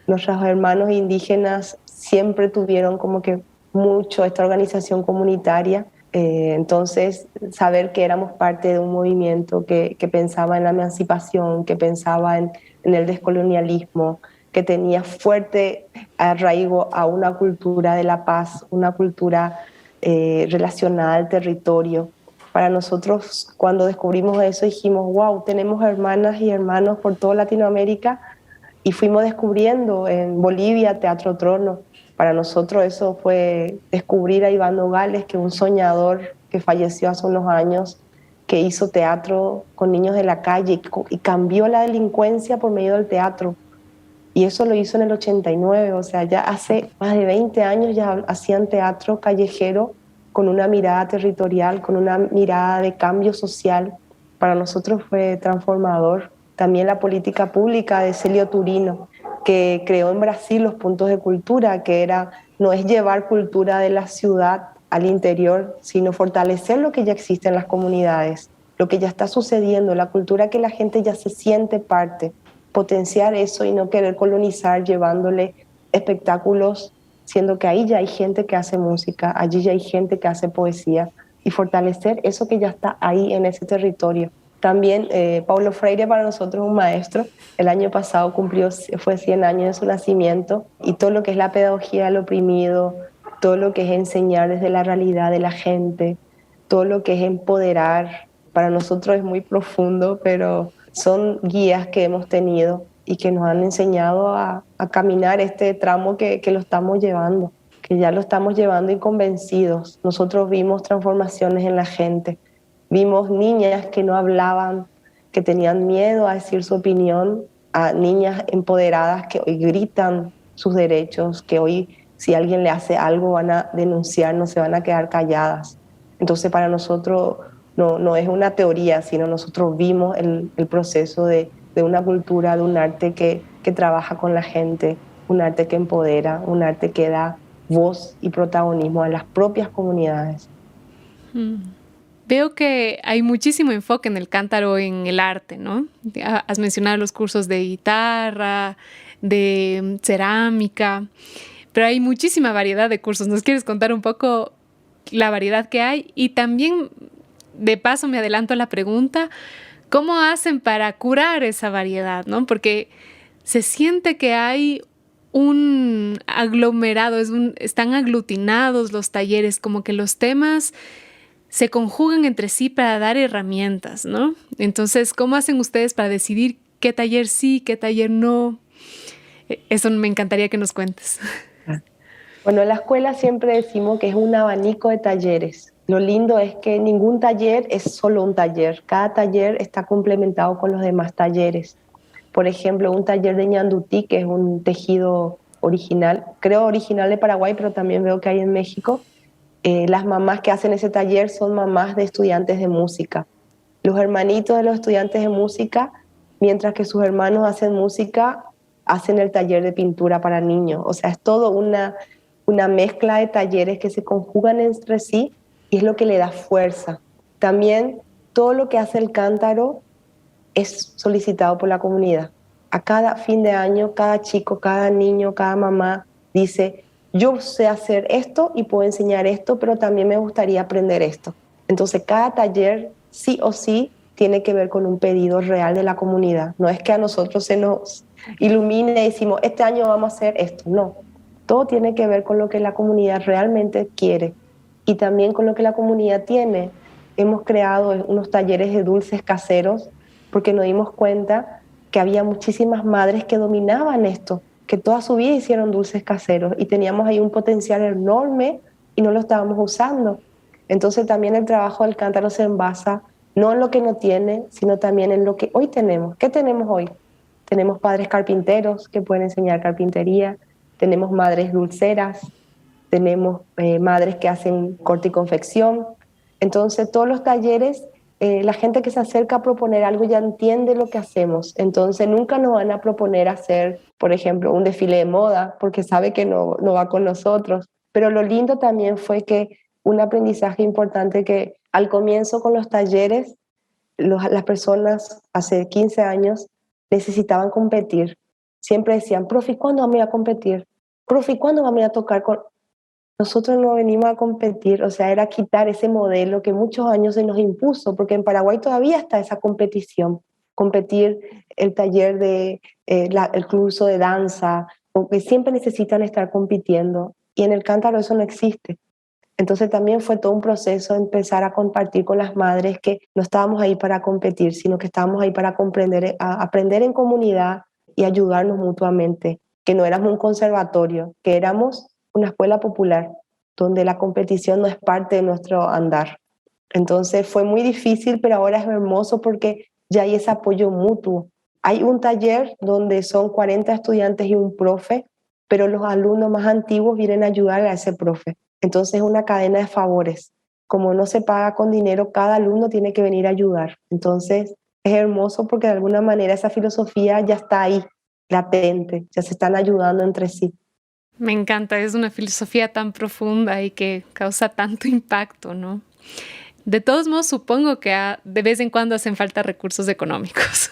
nuestros hermanos indígenas siempre tuvieron como que mucho esta organización comunitaria. Entonces, saber que éramos parte de un movimiento que pensaba en la emancipación, que pensaba en el descolonialismo, que tenía fuerte arraigo a una cultura de la paz, una cultura relacionada al territorio. Para nosotros, cuando descubrimos eso, dijimos, wow, tenemos hermanas y hermanos por toda Latinoamérica, y fuimos descubriendo en Bolivia Teatro Trono. Para nosotros eso fue descubrir a Iván Nogales, que es un soñador que falleció hace unos años, que hizo teatro con niños de la calle y cambió la delincuencia por medio del teatro. Y eso lo hizo en el 89, o sea, ya hace más de 20 años ya hacían teatro callejero con una mirada territorial, con una mirada de cambio social. Para nosotros fue transformador. También la política pública de Celio Turino, que creó en Brasil los puntos de cultura, que era, no es llevar cultura de la ciudad al interior, sino fortalecer lo que ya existe en las comunidades, lo que ya está sucediendo, la cultura que la gente ya se siente parte, potenciar eso y no querer colonizar llevándole espectáculos, siendo que ahí ya hay gente que hace música, allí ya hay gente que hace poesía, y fortalecer eso que ya está ahí en ese territorio. También Paulo Freire para nosotros es un maestro. El año pasado fue 100 años de su nacimiento, y todo lo que es la pedagogía del oprimido, todo lo que es enseñar desde la realidad de la gente, todo lo que es empoderar, para nosotros es muy profundo, pero son guías que hemos tenido y que nos han enseñado a caminar este tramo que lo estamos llevando, que ya lo estamos llevando y convencidos. Nosotros vimos transformaciones en la gente, vimos niñas que no hablaban, que tenían miedo a decir su opinión, a niñas empoderadas que hoy gritan sus derechos, que hoy si alguien le hace algo van a denunciar, no se van a quedar calladas. Entonces para nosotros no es una teoría, sino nosotros vimos el proceso de una cultura, de un arte que trabaja con la gente, un arte que empodera, un arte que da voz y protagonismo a las propias comunidades. Veo que hay muchísimo enfoque en el cántaro en el arte, ¿no? Has mencionado los cursos de guitarra, de cerámica, pero hay muchísima variedad de cursos. ¿Nos quieres contar un poco la variedad que hay? Y también, de paso, me adelanto a la pregunta, ¿cómo hacen para curar esa variedad, ¿no? Porque se siente que hay un aglomerado, están aglutinados los talleres, como que los temas se conjugan entre sí para dar herramientas, ¿no? Entonces, ¿cómo hacen ustedes para decidir qué taller sí, qué taller no? Eso me encantaría que nos cuentes. Bueno, en la escuela siempre decimos que es un abanico de talleres. Lo lindo es que ningún taller es solo un taller. Cada taller está complementado con los demás talleres. Por ejemplo, un taller de ñandutí, que es un tejido original, creo original de Paraguay, pero también veo que hay en México. Las mamás que hacen ese taller son mamás de estudiantes de música. Los hermanitos de los estudiantes de música, mientras que sus hermanos hacen música, hacen el taller de pintura para niños. O sea, es todo una mezcla de talleres que se conjugan entre sí y es lo que le da fuerza. También todo lo que hace el cántaro es solicitado por la comunidad. A cada fin de año, cada chico, cada niño, cada mamá dice, yo sé hacer esto y puedo enseñar esto, pero también me gustaría aprender esto. Entonces, cada taller sí o sí tiene que ver con un pedido real de la comunidad. No es que a nosotros se nos ilumine y decimos, este año vamos a hacer esto. No, todo tiene que ver con lo que la comunidad realmente quiere y también con lo que la comunidad tiene. Hemos creado unos talleres de dulces caseros porque nos dimos cuenta que había muchísimas madres que dominaban esto, que toda su vida hicieron dulces caseros y teníamos ahí un potencial enorme y no lo estábamos usando. Entonces también el trabajo del cántaro se envasa no en lo que no tiene, sino también en lo que hoy tenemos. ¿Qué tenemos hoy? Tenemos padres carpinteros que pueden enseñar carpintería, tenemos madres dulceras, tenemos madres que hacen corte y confección. Entonces todos los talleres, la gente que se acerca a proponer algo ya entiende lo que hacemos. Entonces nunca nos van a proponer hacer, por ejemplo, un desfile de moda porque sabe que no va con nosotros. Pero lo lindo también fue que un aprendizaje importante que al comienzo con los talleres, las personas hace 15 años necesitaban competir. Siempre decían, profe, ¿cuándo vamos a ir a competir? Profe, ¿cuándo vamos a ir a tocar con...? Nosotros no venimos a competir, o sea, era quitar ese modelo que muchos años se nos impuso, porque en Paraguay todavía está esa competición. Competir el taller el curso de danza, o que siempre necesitan estar compitiendo. Y en el cántaro eso no existe. Entonces también fue todo un proceso empezar a compartir con las madres que no estábamos ahí para competir, sino que estábamos ahí para aprender en comunidad y ayudarnos mutuamente, que no éramos un conservatorio, que éramos una escuela popular, donde la competición no es parte de nuestro andar. Entonces fue muy difícil, pero ahora es hermoso porque ya hay ese apoyo mutuo. Hay un taller donde son 40 estudiantes y un profe, pero los alumnos más antiguos vienen a ayudar a ese profe. Entonces es una cadena de favores. Como no se paga con dinero, cada alumno tiene que venir a ayudar. Entonces es hermoso porque de alguna manera esa filosofía ya está ahí, latente, ya se están ayudando entre sí. Me encanta, es una filosofía tan profunda y que causa tanto impacto, ¿no? De todos modos, supongo que de vez en cuando hacen falta recursos económicos,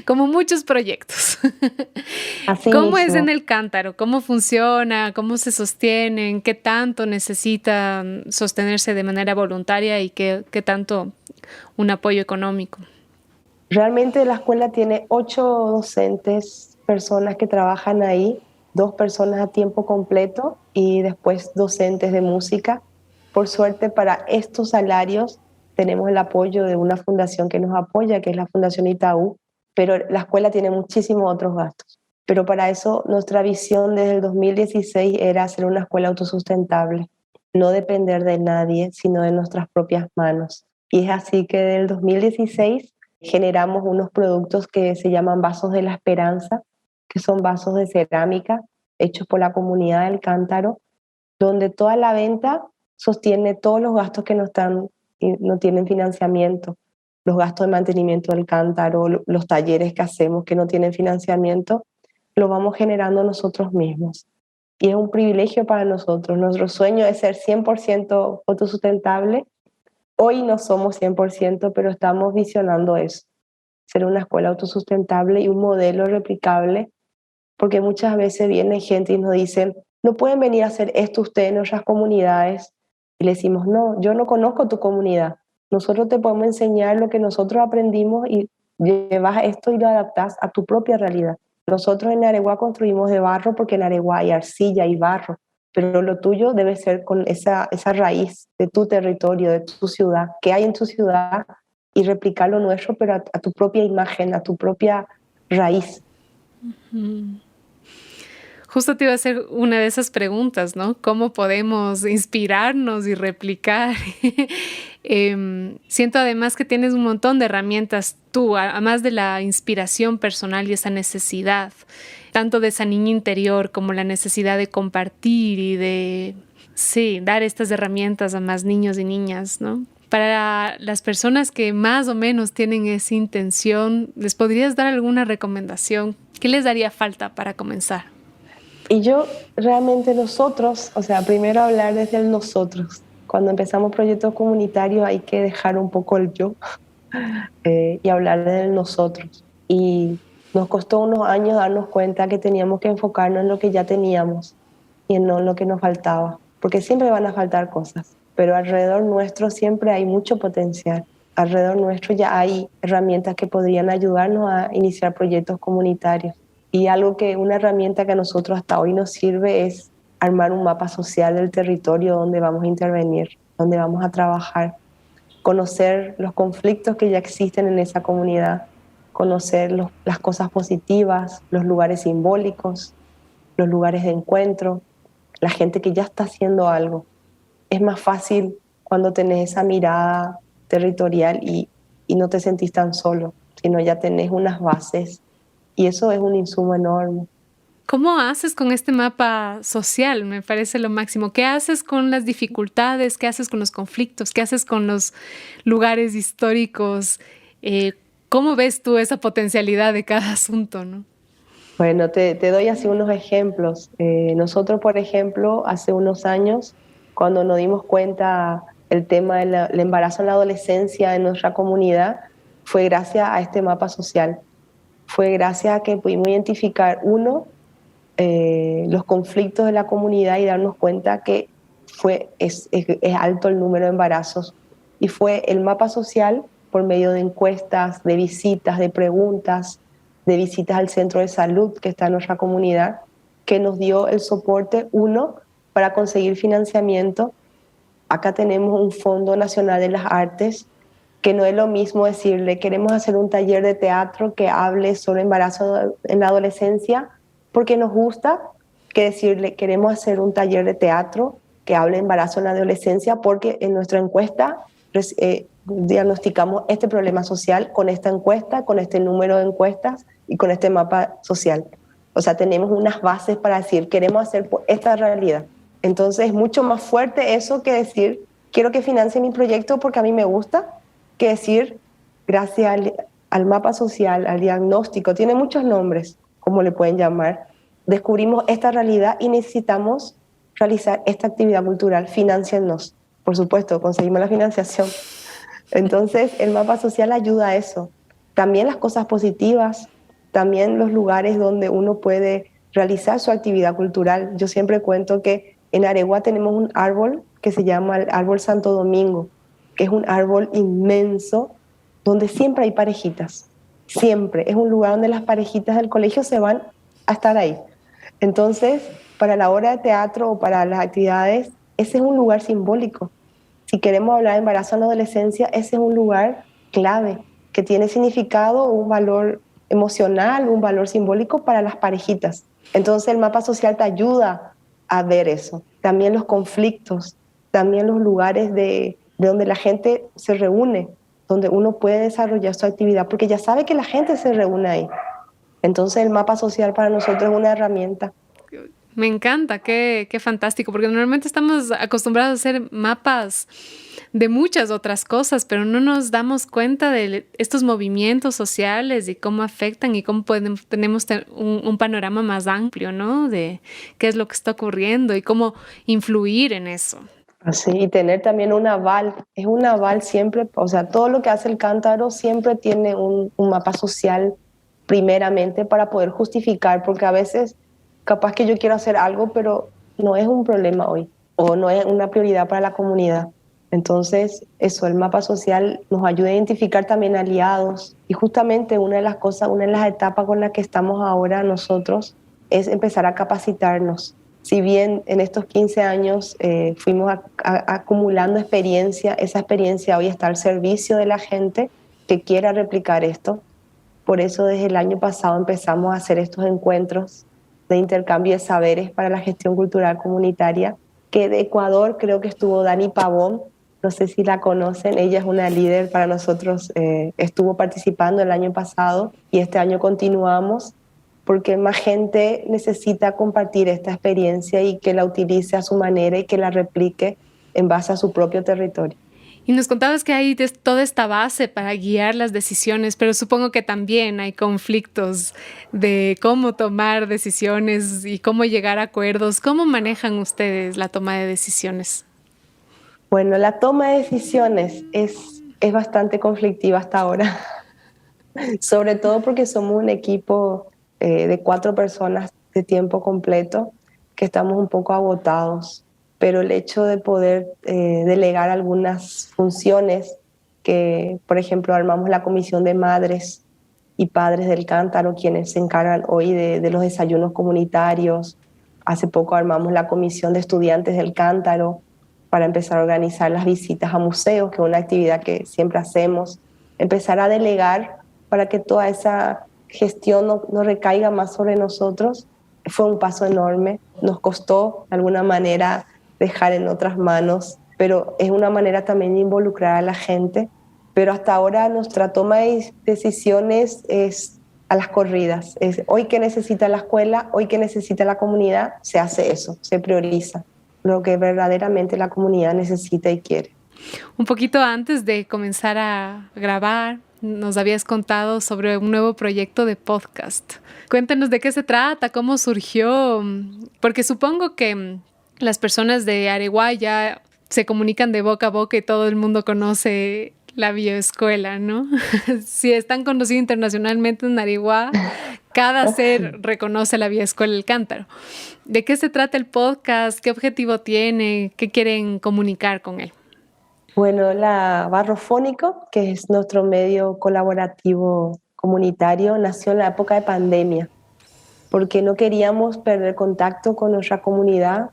como muchos proyectos. Así ¿Cómo es en mismo. el Cántaro? ¿Cómo funciona? ¿Cómo se sostienen? ¿Qué tanto necesitan sostenerse de manera voluntaria y qué tanto un apoyo económico? Realmente la escuela tiene 8 docentes, personas que trabajan ahí, 2 personas a tiempo completo y después docentes de música. Por suerte, para estos salarios tenemos el apoyo de una fundación que nos apoya, que es la Fundación Itaú, pero la escuela tiene muchísimos otros gastos. Pero para eso nuestra visión desde el 2016 era hacer una escuela autosustentable, no depender de nadie, sino de nuestras propias manos. Y es así que desde el 2016 generamos unos productos que se llaman vasos de la esperanza, que son vasos de cerámica hechos por la comunidad del Cántaro, donde toda la venta sostiene todos los gastos que no tienen financiamiento, los gastos de mantenimiento del cántaro, los talleres que hacemos que no tienen financiamiento, los vamos generando nosotros mismos. Y es un privilegio para nosotros. Nuestro sueño es ser 100% autosustentable. Hoy no somos 100%, pero estamos visionando eso, ser una escuela autosustentable y un modelo replicable, porque muchas veces viene gente y nos dicen, no pueden venir a hacer esto ustedes en nuestras comunidades. Y le decimos, no, yo no conozco tu comunidad. Nosotros te podemos enseñar lo que nosotros aprendimos y llevas esto y lo adaptas a tu propia realidad. Nosotros en Areguá construimos de barro porque en Areguá hay arcilla y barro, pero lo tuyo debe ser con esa raíz de tu territorio, de tu ciudad, que hay en tu ciudad, y replicar lo nuestro, pero a tu propia imagen, a tu propia raíz. Mm. Justo te iba a hacer una de esas preguntas, ¿no? ¿Cómo podemos inspirarnos y replicar? Siento además que tienes un montón de herramientas tú, además de la inspiración personal y esa necesidad, tanto de esa niña interior como la necesidad de compartir y de, sí, dar estas herramientas a más niños y niñas, ¿no? Para las personas que más o menos tienen esa intención, ¿les podrías dar alguna recomendación? ¿Qué les daría falta para comenzar? Y yo realmente nosotros, o sea, primero hablar desde el nosotros. Cuando empezamos proyectos comunitarios hay que dejar un poco el yo y hablar del nosotros. Y nos costó unos años darnos cuenta que teníamos que enfocarnos en lo que ya teníamos y no en lo que nos faltaba, porque siempre van a faltar cosas, pero alrededor nuestro siempre hay mucho potencial. Alrededor nuestro ya hay herramientas que podrían ayudarnos a iniciar proyectos comunitarios. Y una herramienta que a nosotros hasta hoy nos sirve es armar un mapa social del territorio donde vamos a intervenir, donde vamos a trabajar, conocer los conflictos que ya existen en esa comunidad, conocer las cosas positivas, los lugares simbólicos, los lugares de encuentro, la gente que ya está haciendo algo. Es más fácil cuando tenés esa mirada territorial y no te sentís tan solo, sino ya tenés unas bases y eso es un insumo enorme. ¿Cómo haces con este mapa social? Me parece lo máximo. ¿Qué haces con las dificultades? ¿Qué haces con los conflictos? ¿Qué haces con los lugares históricos? ¿Cómo ves tú esa potencialidad de cada asunto, no? Bueno, te doy así unos ejemplos. Nosotros, por ejemplo, hace unos años, cuando nos dimos cuenta el tema del embarazo en la adolescencia en nuestra comunidad, fue gracias a este mapa social. Fue gracias a que pudimos identificar, los conflictos de la comunidad y darnos cuenta que es alto el número de embarazos. Y fue el mapa social por medio de encuestas, de visitas, de preguntas, de visitas al centro de salud que está en nuestra comunidad, que nos dio el soporte, para conseguir financiamiento. Acá tenemos un Fondo Nacional de las Artes, que no es lo mismo decirle, queremos hacer un taller de teatro que hable sobre embarazo en la adolescencia, porque nos gusta, que decirle, queremos hacer un taller de teatro que hable de embarazo en la adolescencia, porque en nuestra encuesta diagnosticamos este problema social con esta encuesta, con este número de encuestas y con este mapa social. O sea, tenemos unas bases para decir, queremos hacer esta realidad. Entonces es mucho más fuerte eso que decir, quiero que financie mi proyecto porque a mí me gusta, que decir, gracias al mapa social, al diagnóstico, tiene muchos nombres, como le pueden llamar, descubrimos esta realidad y necesitamos realizar esta actividad cultural, financiennos. Por supuesto, conseguimos la financiación. Entonces, el mapa social ayuda a eso. También las cosas positivas, también los lugares donde uno puede realizar su actividad cultural. Yo siempre cuento que en Areguá tenemos un árbol que se llama el árbol Santo Domingo, que es un árbol inmenso donde siempre hay parejitas. Siempre. Es un lugar donde las parejitas del colegio se van a estar ahí. Entonces, para la hora de teatro o para las actividades, ese es un lugar simbólico. Si queremos hablar de embarazo en la adolescencia, ese es un lugar clave que tiene significado, un valor emocional, un valor simbólico para las parejitas. Entonces el mapa social te ayuda a ver eso. También los conflictos, también los lugares de donde la gente se reúne, donde uno puede desarrollar su actividad, porque ya sabe que la gente se reúne ahí. Entonces el mapa social para nosotros es una herramienta. Me encanta, qué fantástico, porque normalmente estamos acostumbrados a hacer mapas de muchas otras cosas, pero no nos damos cuenta de estos movimientos sociales y cómo afectan y cómo tenemos un panorama más amplio, ¿no? De qué es lo que está ocurriendo y cómo influir en eso. Así, y tener también un aval, es un aval siempre, o sea, todo lo que hace el cántaro siempre tiene un mapa social primeramente para poder justificar, porque a veces capaz que yo quiero hacer algo, pero no es un problema hoy o no es una prioridad para la comunidad. Entonces, eso, el mapa social nos ayuda a identificar también aliados y justamente una de las cosas, una de las etapas con las que estamos ahora nosotros es empezar a capacitarnos. Si bien en estos 15 años fuimos acumulando experiencia, esa experiencia hoy está al servicio de la gente que quiera replicar esto. Por eso desde el año pasado empezamos a hacer estos encuentros de intercambio de saberes para la gestión cultural comunitaria, que de Ecuador creo que estuvo Dani Pavón, no sé si la conocen, ella es una líder para nosotros, estuvo participando el año pasado y este año continuamos porque más gente necesita compartir esta experiencia y que la utilice a su manera y que la replique en base a su propio territorio. Y nos contabas que hay toda esta base para guiar las decisiones, pero supongo que también hay conflictos de cómo tomar decisiones y cómo llegar a acuerdos. ¿Cómo manejan ustedes la toma de decisiones? Bueno, la toma de decisiones es bastante conflictiva hasta ahora, sobre todo porque somos un equipo de 4 personas de tiempo completo que estamos un poco agotados, pero el hecho de poder delegar algunas funciones, que por ejemplo armamos la comisión de madres y padres del Cántaro, quienes se encargan hoy de los desayunos comunitarios. Hace poco armamos la comisión de estudiantes del Cántaro para empezar a organizar las visitas a museos, que es una actividad que siempre hacemos, empezar a delegar para que toda esa gestión no recaiga más sobre nosotros. Fue un paso enorme, nos costó de alguna manera dejar en otras manos, pero es una manera también de involucrar a la gente. Pero hasta ahora nuestra toma de decisiones es a las corridas. Es hoy que necesita la escuela, hoy que necesita la comunidad, se hace eso, se prioriza lo que verdaderamente la comunidad necesita y quiere. Un poquito antes de comenzar a grabar, nos habías contado sobre un nuevo proyecto de podcast. Cuéntanos de qué se trata, cómo surgió, porque supongo que las personas de Areguá ya se comunican de boca a boca y todo el mundo conoce la bioescuela, ¿no? Si es tan conocido internacionalmente en Areguá, cada ser reconoce la bioescuela El Cántaro. ¿De qué se trata el podcast? ¿Qué objetivo tiene? ¿Qué quieren comunicar con él? Bueno, la Barrofónico, que es nuestro medio colaborativo comunitario, nació en la época de pandemia, porque no queríamos perder contacto con nuestra comunidad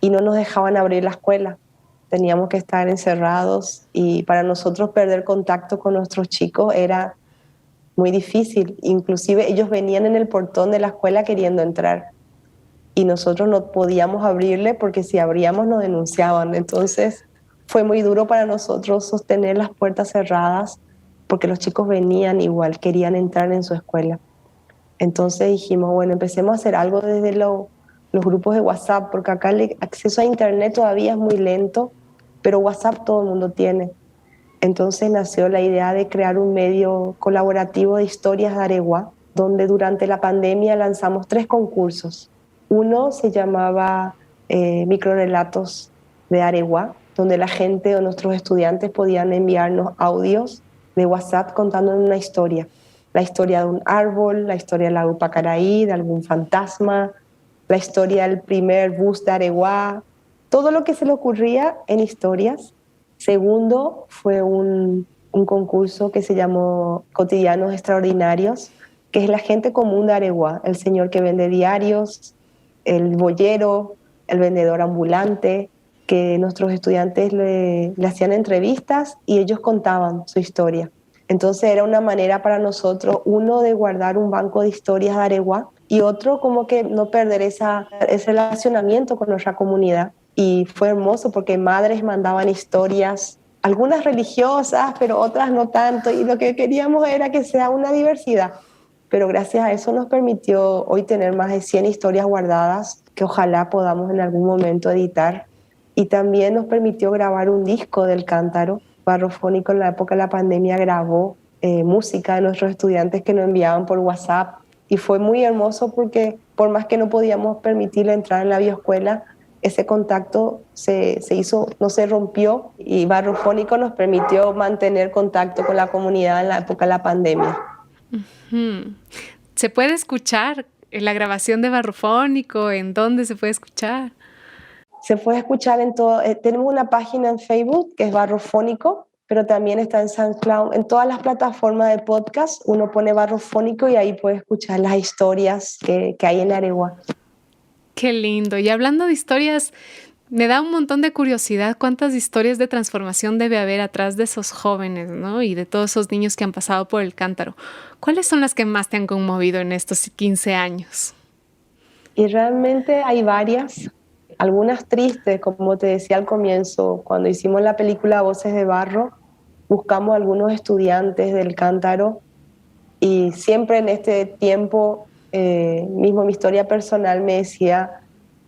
y no nos dejaban abrir la escuela. Teníamos que estar encerrados y para nosotros perder contacto con nuestros chicos era muy difícil. Inclusive ellos venían en el portón de la escuela queriendo entrar y nosotros no podíamos abrirle porque si abríamos nos denunciaban. Entonces fue muy duro para nosotros sostener las puertas cerradas porque los chicos venían igual, querían entrar en su escuela. Entonces dijimos, bueno, empecemos a hacer algo desde lo los grupos de WhatsApp, porque acá el acceso a internet todavía es muy lento, pero WhatsApp todo el mundo tiene. Entonces nació la idea de crear un medio colaborativo de historias de Areguá, donde durante la pandemia lanzamos 3 concursos. Uno se llamaba Microrelatos de Areguá, donde la gente o nuestros estudiantes podían enviarnos audios de WhatsApp contando una historia. La historia de un árbol, la historia de la Upacaraí, de algún fantasma, la historia del primer bus de Areguá, todo lo que se le ocurría en historias. Segundo, fue un concurso que se llamó Cotidianos Extraordinarios, que es la gente común de Areguá, el señor que vende diarios, el boyero, el vendedor ambulante, que nuestros estudiantes le hacían entrevistas y ellos contaban su historia. Entonces era una manera para nosotros, uno, de guardar un banco de historias de Areguá y otro, como que no perder ese relacionamiento con nuestra comunidad. Y fue hermoso porque madres mandaban historias, algunas religiosas, pero otras no tanto, y lo que queríamos era que sea una diversidad. Pero gracias a eso nos permitió hoy tener más de 100 historias guardadas que ojalá podamos en algún momento editar. Y también nos permitió grabar un disco del cántaro. Barrofónico en la época de la pandemia grabó música de nuestros estudiantes que nos enviaban por WhatsApp. Y fue muy hermoso porque por más que no podíamos permitirle entrar en la bioescuela, ese contacto se hizo, no se rompió, y Barrofónico nos permitió mantener contacto con la comunidad en la época de la pandemia. ¿Se puede escuchar la grabación de Barrofónico? ¿En dónde se puede escuchar? Se puede escuchar en todo. Tenemos una página en Facebook que es Barrofónico, pero también está en SoundCloud. En todas las plataformas de podcast uno pone Barrofónico y ahí puede escuchar las historias que hay en Areguá. Qué lindo. Y hablando de historias, me da un montón de curiosidad cuántas historias de transformación debe haber atrás de esos jóvenes, ¿no? Y de todos esos niños que han pasado por el cántaro. ¿Cuáles son las que más te han conmovido en estos 15 años? Y realmente hay varias, algunas tristes, como te decía al comienzo, cuando hicimos la película Voces de Barro, buscamos algunos estudiantes del cántaro y siempre en este tiempo, mismo mi historia personal me decía,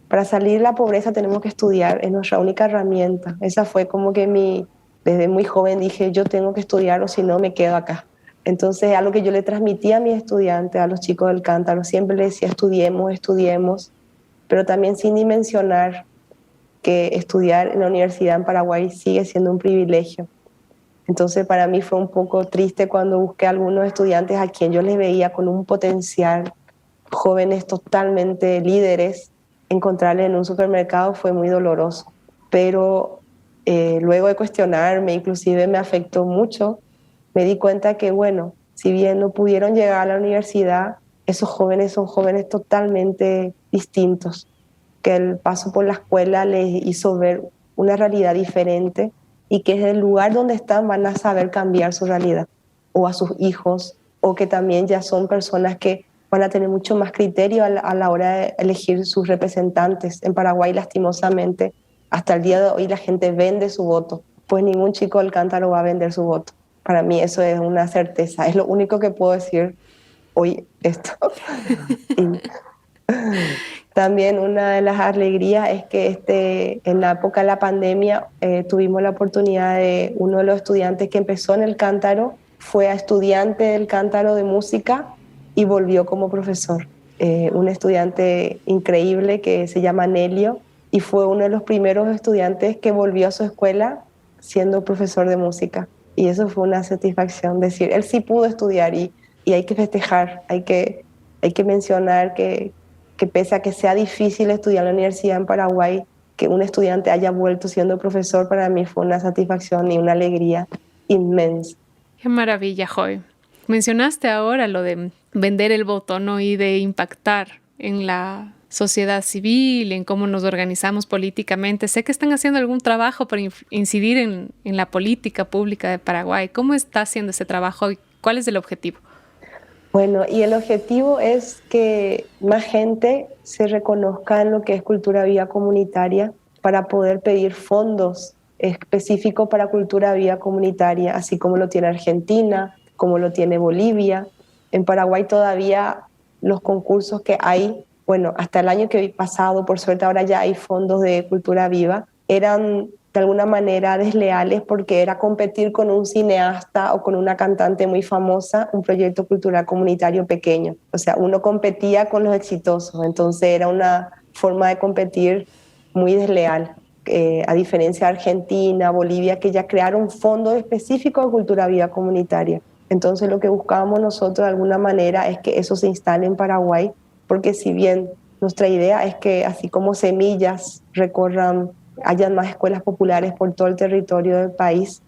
para salir de la pobreza tenemos que estudiar, es nuestra única herramienta. Esa fue como que desde muy joven dije, yo tengo que estudiar o si no me quedo acá. Entonces, algo que yo le transmitía a mis estudiantes, a los chicos del cántaro, siempre les decía, estudiemos, estudiemos, pero también sin dimensionar que estudiar en la universidad en Paraguay sigue siendo un privilegio. Entonces, para mí fue un poco triste cuando busqué a algunos estudiantes a quien yo les veía con un potencial, jóvenes totalmente líderes, encontrarles en un supermercado fue muy doloroso. Pero luego de cuestionarme, inclusive me afectó mucho, me di cuenta que, bueno, si bien no pudieron llegar a la universidad, esos jóvenes son jóvenes totalmente distintos, que el paso por la escuela les hizo ver una realidad diferente y que desde el lugar donde están van a saber cambiar su realidad, o a sus hijos, o que también ya son personas que van a tener mucho más criterio a la hora de elegir sus representantes. En Paraguay, lastimosamente, hasta el día de hoy la gente vende su voto, pues ningún chico del cántaro va a vender su voto. Para mí eso es una certeza, es lo único que puedo decir hoy esto. Y también una de las alegrías es que en la época de la pandemia tuvimos la oportunidad de uno de los estudiantes que empezó en el cántaro, fue a estudiante del cántaro de música y volvió como profesor. Un estudiante increíble que se llama Nelio y fue uno de los primeros estudiantes que volvió a su escuela siendo profesor de música. Y eso fue una satisfacción, decir, él sí pudo estudiar y hay que festejar, hay que mencionar que pese a que sea difícil estudiar en la universidad en Paraguay, que un estudiante haya vuelto siendo profesor, para mí fue una satisfacción y una alegría inmensa. Qué maravilla, Joy. Mencionaste ahora lo de vender el voto, ¿no? Y de impactar en la sociedad civil, en cómo nos organizamos políticamente. Sé que están haciendo algún trabajo para incidir en la política pública de Paraguay. ¿Cómo está haciendo ese trabajo y cuál es el objetivo? Bueno, y el objetivo es que más gente se reconozca en lo que es cultura viva comunitaria para poder pedir fondos específicos para cultura viva comunitaria, así como lo tiene Argentina, como lo tiene Bolivia. En Paraguay todavía los concursos que hay bueno, hasta el año que pasado, por suerte ahora ya hay fondos de Cultura Viva, eran de alguna manera desleales porque era competir con un cineasta o con una cantante muy famosa, un proyecto cultural comunitario pequeño. O sea, uno competía con los exitosos, entonces era una forma de competir muy desleal. A diferencia de Argentina, Bolivia, que ya crearon fondos específicos de cultura viva comunitaria. Entonces lo que buscábamos nosotros de alguna manera es que eso se instale en Paraguay, porque si bien nuestra idea es que así como semillas recorran, hayan más escuelas populares por todo el territorio del país,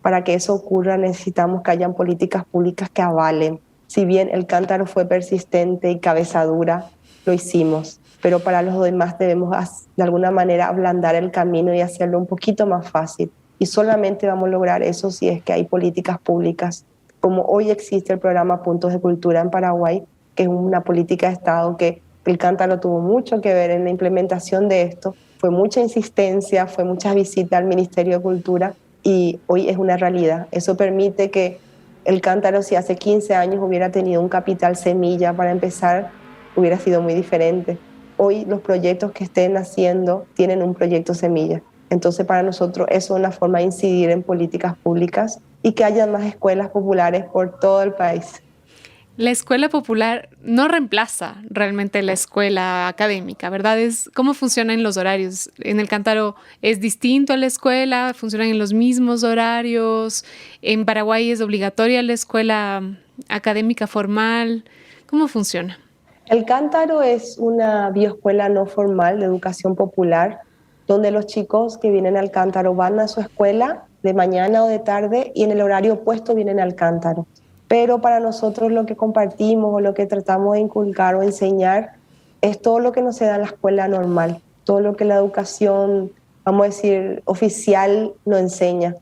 para que eso ocurra necesitamos que hayan políticas públicas que avalen. Si bien el cántaro fue persistente y cabeza dura, lo hicimos, pero para los demás debemos de alguna manera ablandar el camino y hacerlo un poquito más fácil. Y solamente vamos a lograr eso si es que hay políticas públicas, como hoy existe el programa Puntos de Cultura en Paraguay, que es una política de Estado que el cántaro tuvo mucho que ver en la implementación de esto. Fue mucha insistencia, fue muchas visitas al Ministerio de Cultura y hoy es una realidad. Eso permite que el cántaro, si hace 15 años hubiera tenido un capital semilla para empezar, hubiera sido muy diferente. Hoy los proyectos que estén haciendo tienen un proyecto semilla. Entonces para nosotros eso es una forma de incidir en políticas públicas y que haya más escuelas populares por todo el país. La escuela popular no reemplaza realmente la escuela académica, ¿verdad? ¿Cómo funcionan los horarios? En el cántaro es distinto a la escuela, funcionan en los mismos horarios. En Paraguay es obligatoria la escuela académica formal. ¿Cómo funciona? El cántaro es una bioescuela no formal de educación popular, donde los chicos que vienen al cántaro van a su escuela de mañana o de tarde y en el horario opuesto vienen al cántaro. Pero para nosotros lo que compartimos o lo que tratamos de inculcar o enseñar es todo lo que no se da en la escuela normal, todo lo que la educación, vamos a decir, oficial no enseña.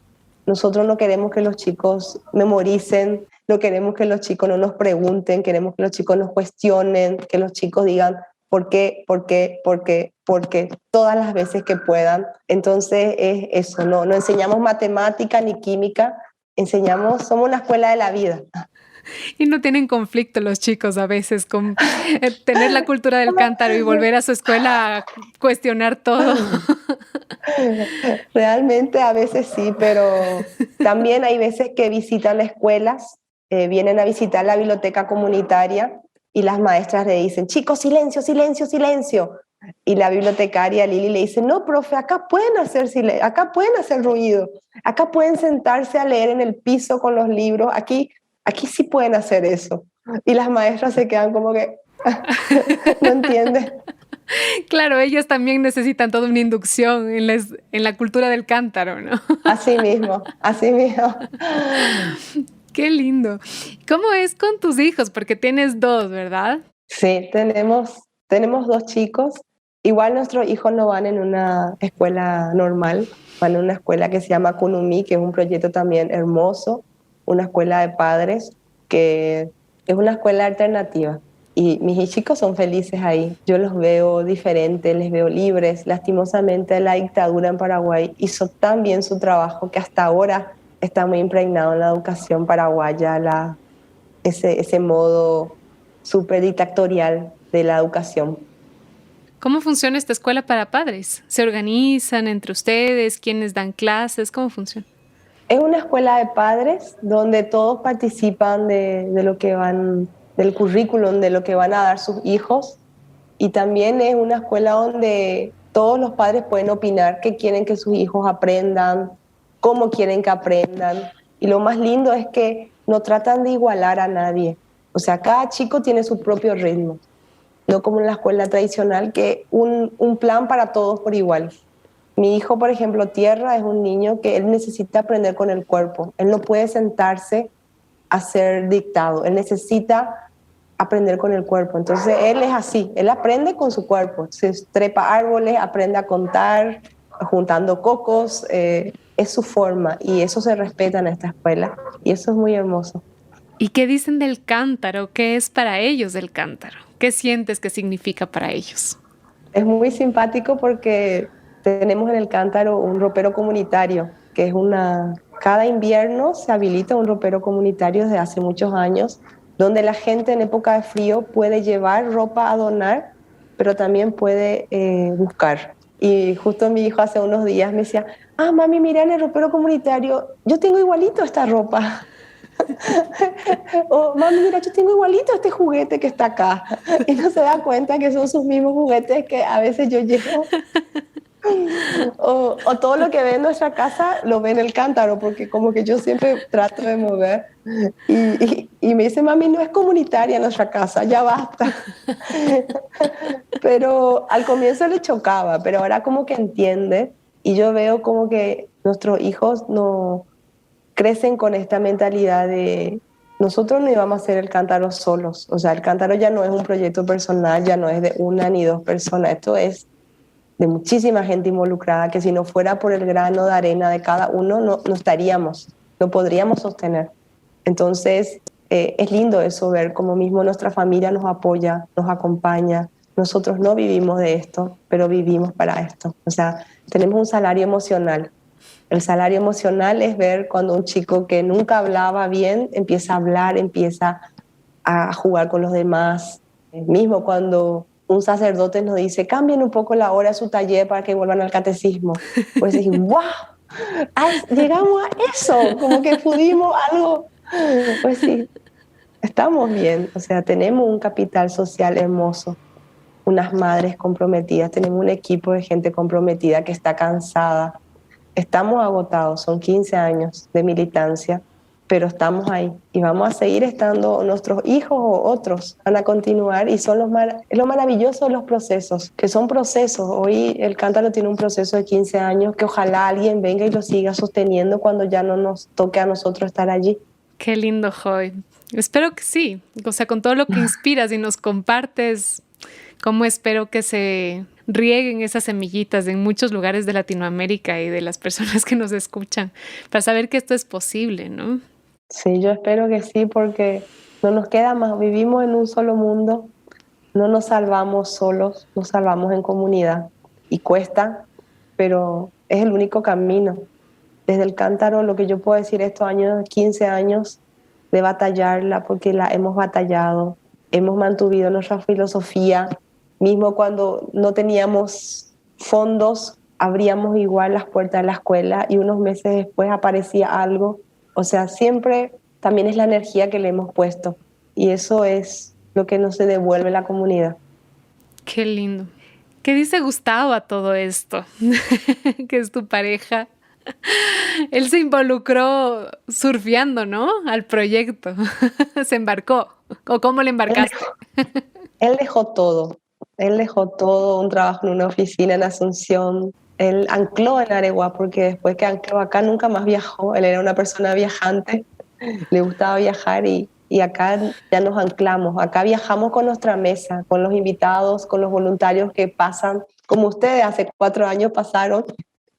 Nosotros no queremos que los chicos memoricen, no queremos que los chicos no nos pregunten, queremos que los chicos nos cuestionen, que los chicos digan por qué, por qué, por qué, por qué, todas las veces que puedan. Entonces es eso, no enseñamos matemática ni química, enseñamos, somos una escuela de la vida. Y no tienen conflicto los chicos a veces con tener la cultura del cántaro y volver a su escuela a cuestionar todo. Realmente a veces sí, pero también hay veces que visitan escuelas, vienen a visitar la biblioteca comunitaria y las maestras le dicen, chicos, silencio, silencio, silencio. Y la bibliotecaria Lili le dice, no, profe, acá pueden hacer silencio, acá pueden hacer ruido, acá pueden sentarse a leer en el piso con los libros, aquí sí pueden hacer eso. Y las maestras se quedan como que, no entienden. Claro, ellos también necesitan toda una inducción en la cultura del cántaro, ¿no? Así mismo, así mismo. Qué lindo. ¿Cómo es con tus hijos? Porque tienes dos, ¿verdad? Sí, tenemos dos chicos. Igual nuestros hijos no van en una escuela normal, van en una escuela que se llama Kunumi, que es un proyecto también hermoso, una escuela de padres, que es una escuela alternativa. Y mis chicos son felices ahí. Yo los veo diferentes, les veo libres. Lastimosamente la dictadura en Paraguay hizo tan bien su trabajo que hasta ahora está muy impregnado en la educación paraguaya, ese modo súper dictatorial de la educación. ¿Cómo funciona esta escuela para padres? ¿Se organizan entre ustedes? ¿Quiénes dan clases? ¿Cómo funciona? Es una escuela de padres donde todos participan de lo que van, del currículum, de lo que van a dar sus hijos. Y también es una escuela donde todos los padres pueden opinar qué quieren que sus hijos aprendan, cómo quieren que aprendan. Y lo más lindo es que no tratan de igualar a nadie. O sea, cada chico tiene su propio ritmo. No como en la escuela tradicional, que un plan para todos por igual. Mi hijo, por ejemplo, Tierra, es un niño que él necesita aprender con el cuerpo. Él no puede sentarse a ser dictado. Él necesita aprender con el cuerpo. Entonces, él es así. Él aprende con su cuerpo. Se trepa árboles, aprende a contar, juntando cocos. Es su forma y eso se respeta en esta escuela. Y eso es muy hermoso. ¿Y qué dicen del cántaro? ¿Qué es para ellos el cántaro? ¿Qué sientes que significa para ellos? Es muy simpático porque tenemos en el cántaro un ropero comunitario, que es cada invierno se habilita un ropero comunitario desde hace muchos años, donde la gente en época de frío puede llevar ropa a donar pero también puede buscar. Y justo mi hijo hace unos días me decía, mami, mira en el ropero comunitario, yo tengo igualito esta ropa. O mami, mira, yo tengo igualito este juguete que está acá. Y no se da cuenta que son sus mismos juguetes que a veces yo llevo. O todo lo que ve en nuestra casa lo ve en el cántaro, porque como que yo siempre trato de mover. Y me dice, mami, no es comunitaria nuestra casa, ya basta. Pero al comienzo le chocaba, pero ahora como que entiende. Y yo veo como que nuestros hijos no crecen con esta mentalidad de nosotros no íbamos a hacer el cántaro solos. O sea, el cántaro ya no es un proyecto personal, ya no es de una ni dos personas. Esto es de muchísima gente involucrada, que si no fuera por el grano de arena de cada uno, no estaríamos, no podríamos sostener. Entonces, es lindo eso, ver cómo mismo nuestra familia nos apoya, nos acompaña. Nosotros no vivimos de esto, pero vivimos para esto. O sea, tenemos un salario emocional. El salario emocional es ver cuando un chico que nunca hablaba bien empieza a hablar, empieza a jugar con los demás. Mismo cuando un sacerdote nos dice, cambien un poco la hora de su taller para que vuelvan al catecismo. Pues decir, ¡wow! Llegamos a eso, como que pudimos algo. Pues sí, estamos bien. O sea, tenemos un capital social hermoso, unas madres comprometidas, tenemos un equipo de gente comprometida que está cansada. Estamos agotados, son 15 años de militancia, pero estamos ahí y vamos a seguir estando. Nuestros hijos o otros van a continuar y son es lo maravilloso de los procesos, que son procesos. Hoy el cántaro tiene un proceso de 15 años que ojalá alguien venga y lo siga sosteniendo cuando ya no nos toque a nosotros estar allí. Qué lindo, Joy. Espero que sí. O sea, con todo lo que inspiras y nos compartes, cómo espero que se rieguen esas semillitas en muchos lugares de Latinoamérica y de las personas que nos escuchan, para saber que esto es posible, ¿no? Sí, yo espero que sí, porque no nos queda más. Vivimos en un solo mundo, no nos salvamos solos, nos salvamos en comunidad. Y cuesta, pero es el único camino. Desde el cántaro, lo que yo puedo decir estos años, 15 años de batallarla, porque la hemos batallado, hemos mantenido nuestra filosofía. Mismo cuando no teníamos fondos, abríamos igual las puertas de la escuela y unos meses después aparecía algo. O sea, siempre también es la energía que le hemos puesto y eso es lo que nos devuelve la comunidad. Qué lindo. ¿Qué dice Gustavo a todo esto? Que es tu pareja. Él se involucró surfeando, ¿no? Al proyecto. Se embarcó. ¿O cómo le embarcaste? Él dejó todo. Él dejó todo, un trabajo en una oficina en Asunción. Él ancló en Areguá porque después que ancló acá nunca más viajó. Él era una persona viajante, le gustaba viajar y acá ya nos anclamos. Acá viajamos con nuestra mesa, con los invitados, con los voluntarios que pasan, como ustedes hace 4 años pasaron.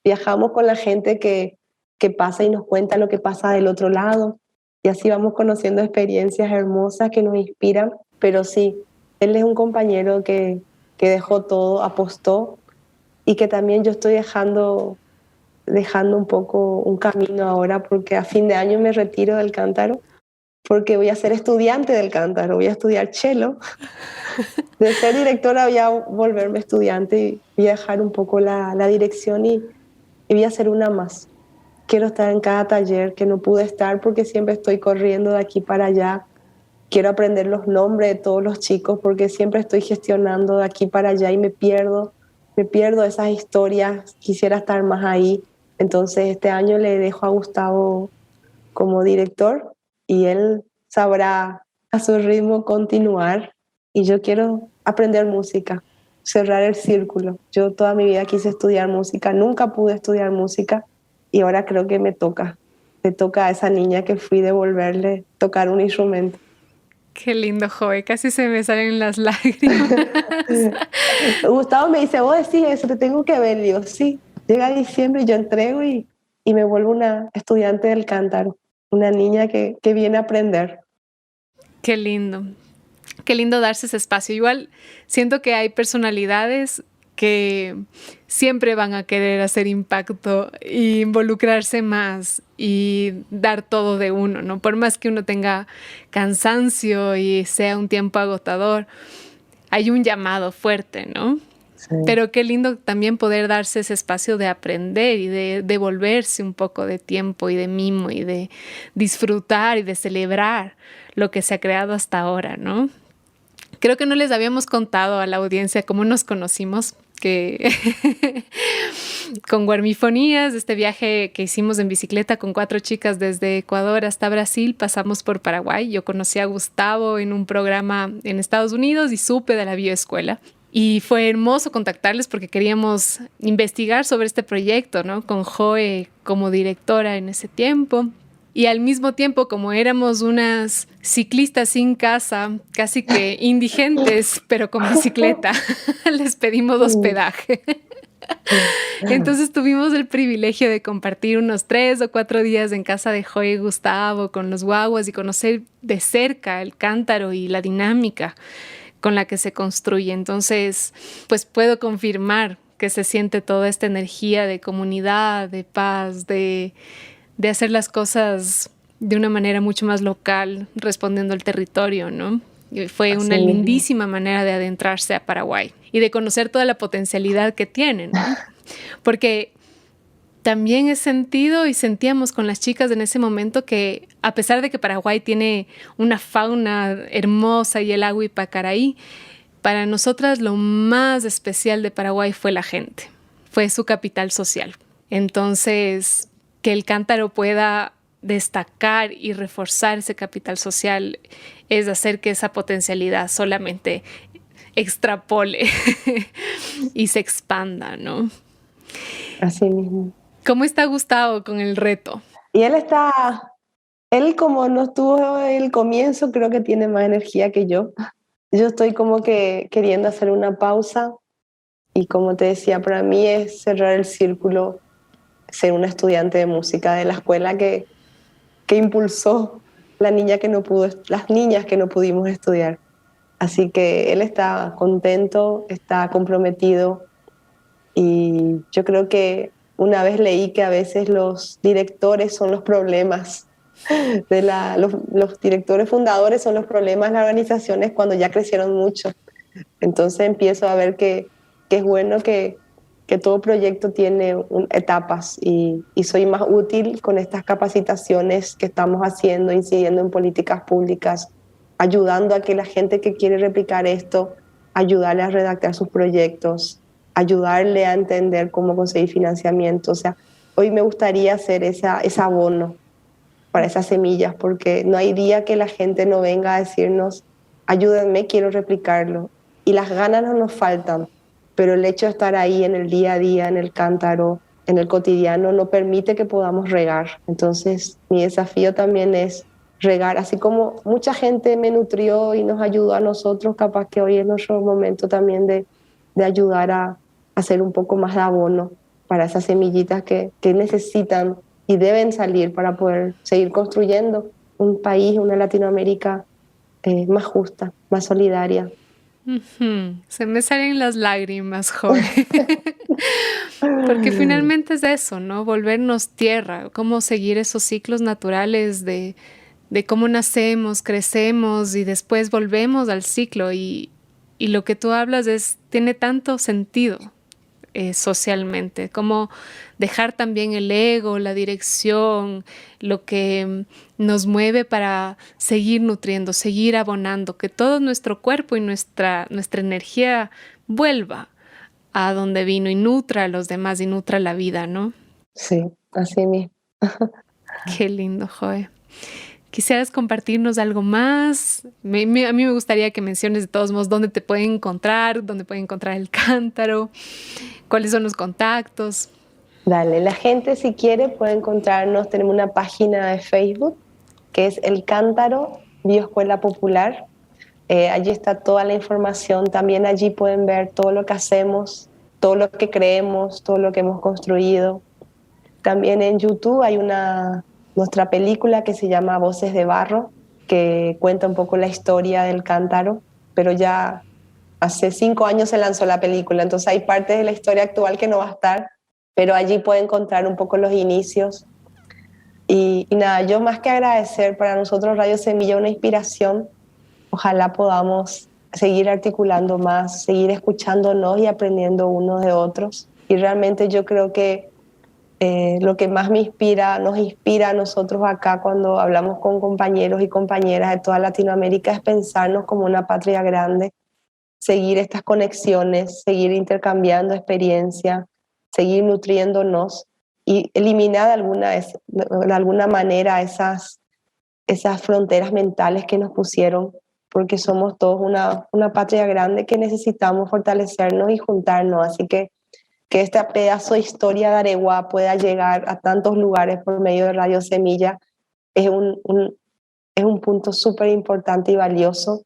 Viajamos con la gente que pasa y nos cuenta lo que pasa del otro lado. Y así vamos conociendo experiencias hermosas que nos inspiran. Pero sí, él es un compañero que dejó todo, apostó y que también yo estoy dejando un poco un camino ahora porque a fin de año me retiro del cántaro porque voy a ser estudiante del cántaro, voy a estudiar cello. De ser directora voy a volverme estudiante y voy a dejar un poco la dirección y voy a ser una más. Quiero estar en cada taller que no pude estar porque siempre estoy corriendo de aquí para allá. Quiero aprender los nombres de todos los chicos porque siempre estoy gestionando de aquí para allá y me pierdo esas historias, quisiera estar más ahí. Entonces este año le dejo a Gustavo como director y él sabrá a su ritmo continuar y yo quiero aprender música, cerrar el círculo. Yo toda mi vida quise estudiar música, nunca pude estudiar música y ahora creo que me toca a esa niña que fui devolverle tocar un instrumento. Qué lindo, Joe. Casi se me salen las lágrimas. Gustavo me dice, vos decís eso, te tengo que ver. Y yo, sí. Llega diciembre y yo entrego y me vuelvo una estudiante del cántaro, una niña que viene a aprender. Qué lindo. Qué lindo darse ese espacio. Igual siento que hay personalidades que siempre van a querer hacer impacto e involucrarse más y dar todo de uno, ¿no? Por más que uno tenga cansancio y sea un tiempo agotador, hay un llamado fuerte, ¿no? Sí. Pero qué lindo también poder darse ese espacio de aprender y de devolverse un poco de tiempo y de mimo y de disfrutar y de celebrar lo que se ha creado hasta ahora, ¿no? Creo que no les habíamos contado a la audiencia cómo nos conocimos, que con Guarmifonías, este viaje que hicimos en bicicleta con 4 chicas desde Ecuador hasta Brasil, pasamos por Paraguay. Yo conocí a Gustavo en un programa en Estados Unidos y supe de la bioescuela. Y fue hermoso contactarles porque queríamos investigar sobre este proyecto, ¿no? Con Joe como directora en ese tiempo. Y al mismo tiempo, como éramos unas ciclistas sin casa, casi que indigentes, pero con bicicleta, les pedimos hospedaje. Entonces tuvimos el privilegio de compartir unos 3 o 4 días en casa de Joe y Gustavo con los guaguas y conocer de cerca el cántaro y la dinámica con la que se construye. Entonces, pues puedo confirmar que se siente toda esta energía de comunidad, de paz, de hacer las cosas de una manera mucho más local, respondiendo al territorio, ¿no? Y fue una lindísima manera de adentrarse a Paraguay y de conocer toda la potencialidad que tienen, ¿no? Porque también he sentido y sentíamos con las chicas en ese momento que a pesar de que Paraguay tiene una fauna hermosa y el agua Ipacaraí, para nosotras lo más especial de Paraguay fue la gente, fue su capital social. Entonces, que el cántaro pueda destacar y reforzar ese capital social es hacer que esa potencialidad solamente extrapole y se expanda, ¿no? Así mismo. ¿Cómo está Gustavo con el reto? Y él como no estuvo en el comienzo, creo que tiene más energía que yo. Yo estoy como que queriendo hacer una pausa y como te decía, para mí es cerrar el círculo, ser una estudiante de música de la escuela que impulsó las niñas que no pudimos estudiar. Así que él está contento, está comprometido y yo creo que una vez leí que a veces los directores son los problemas, los directores fundadores son los problemas de las organizaciones cuando ya crecieron mucho. Entonces empiezo a ver que es bueno que todo proyecto tiene etapas y soy más útil con estas capacitaciones que estamos haciendo, incidiendo en políticas públicas, ayudando a que la gente que quiere replicar esto, ayudarle a redactar sus proyectos, ayudarle a entender cómo conseguir financiamiento. O sea, hoy me gustaría hacer ese abono para esas semillas, porque no hay día que la gente no venga a decirnos, ayúdenme, quiero replicarlo. Y las ganas no nos faltan, pero el hecho de estar ahí en el día a día, en el cántaro, en el cotidiano, no permite que podamos regar. Entonces, mi desafío también es regar, así como mucha gente me nutrió y nos ayudó a nosotros, capaz que hoy es nuestro momento también de ayudar a hacer un poco más de abono para esas semillitas que necesitan y deben salir para poder seguir construyendo un país, una Latinoamérica más justa, más solidaria. Se me salen las lágrimas, Joe. Porque finalmente es eso, ¿no? Volvernos tierra, cómo seguir esos ciclos naturales de cómo nacemos, crecemos y después volvemos al ciclo. Y lo que tú hablas tiene tanto sentido socialmente, como dejar también el ego, la dirección, lo que nos mueve para seguir nutriendo, seguir abonando, que todo nuestro cuerpo y nuestra energía vuelva a donde vino y nutra a los demás y nutra la vida, ¿no? Sí, así mismo. Qué lindo, Joe. ¿Quisieras compartirnos algo más? A mí me gustaría que menciones de todos modos dónde te pueden encontrar, dónde pueden encontrar el cántaro, cuáles son los contactos. Dale, la gente si quiere puede encontrarnos, tenemos una página de Facebook que es El Cántaro Bioescuela Popular. Allí está toda la información, también allí pueden ver todo lo que hacemos, todo lo que creemos, todo lo que hemos construido. También en YouTube hay nuestra película que se llama Voces de Barro, que cuenta un poco la historia del cántaro, pero ya hace 5 años se lanzó la película, entonces hay partes de la historia actual que no va a estar, pero allí puede encontrar un poco los inicios. Y nada, yo más que agradecer, para nosotros Radio Semilla es una inspiración. Ojalá podamos seguir articulando más, seguir escuchándonos y aprendiendo unos de otros. Y realmente yo creo que lo que más nos inspira a nosotros acá cuando hablamos con compañeros y compañeras de toda Latinoamérica es pensarnos como una patria grande, seguir estas conexiones, seguir intercambiando experiencia, seguir nutriéndonos y eliminar de alguna manera esas fronteras mentales que nos pusieron, porque somos todos una patria grande que necesitamos fortalecernos y juntarnos. Así que este pedazo de historia de Areguá pueda llegar a tantos lugares por medio de Radio Semilla es un punto súper importante y valioso,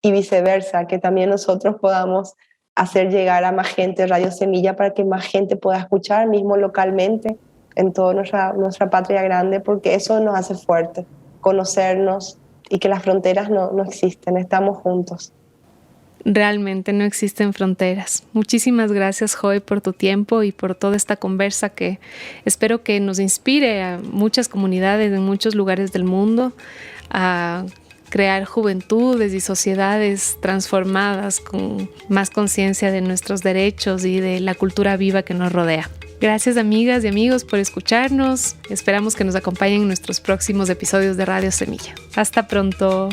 y viceversa, que también nosotros podamos hacer llegar a más gente Radio Semilla para que más gente pueda escuchar, mismo localmente, en toda nuestra patria grande, porque eso nos hace fuerte, conocernos y que las fronteras no existen, estamos juntos. Realmente no existen fronteras. Muchísimas gracias, Joy, por tu tiempo y por toda esta conversa que espero que nos inspire a muchas comunidades en muchos lugares del mundo a crear juventudes y sociedades transformadas con más conciencia de nuestros derechos y de la cultura viva que nos rodea. Gracias, amigas y amigos, por escucharnos. Esperamos que nos acompañen en nuestros próximos episodios de Radio Semilla. Hasta pronto.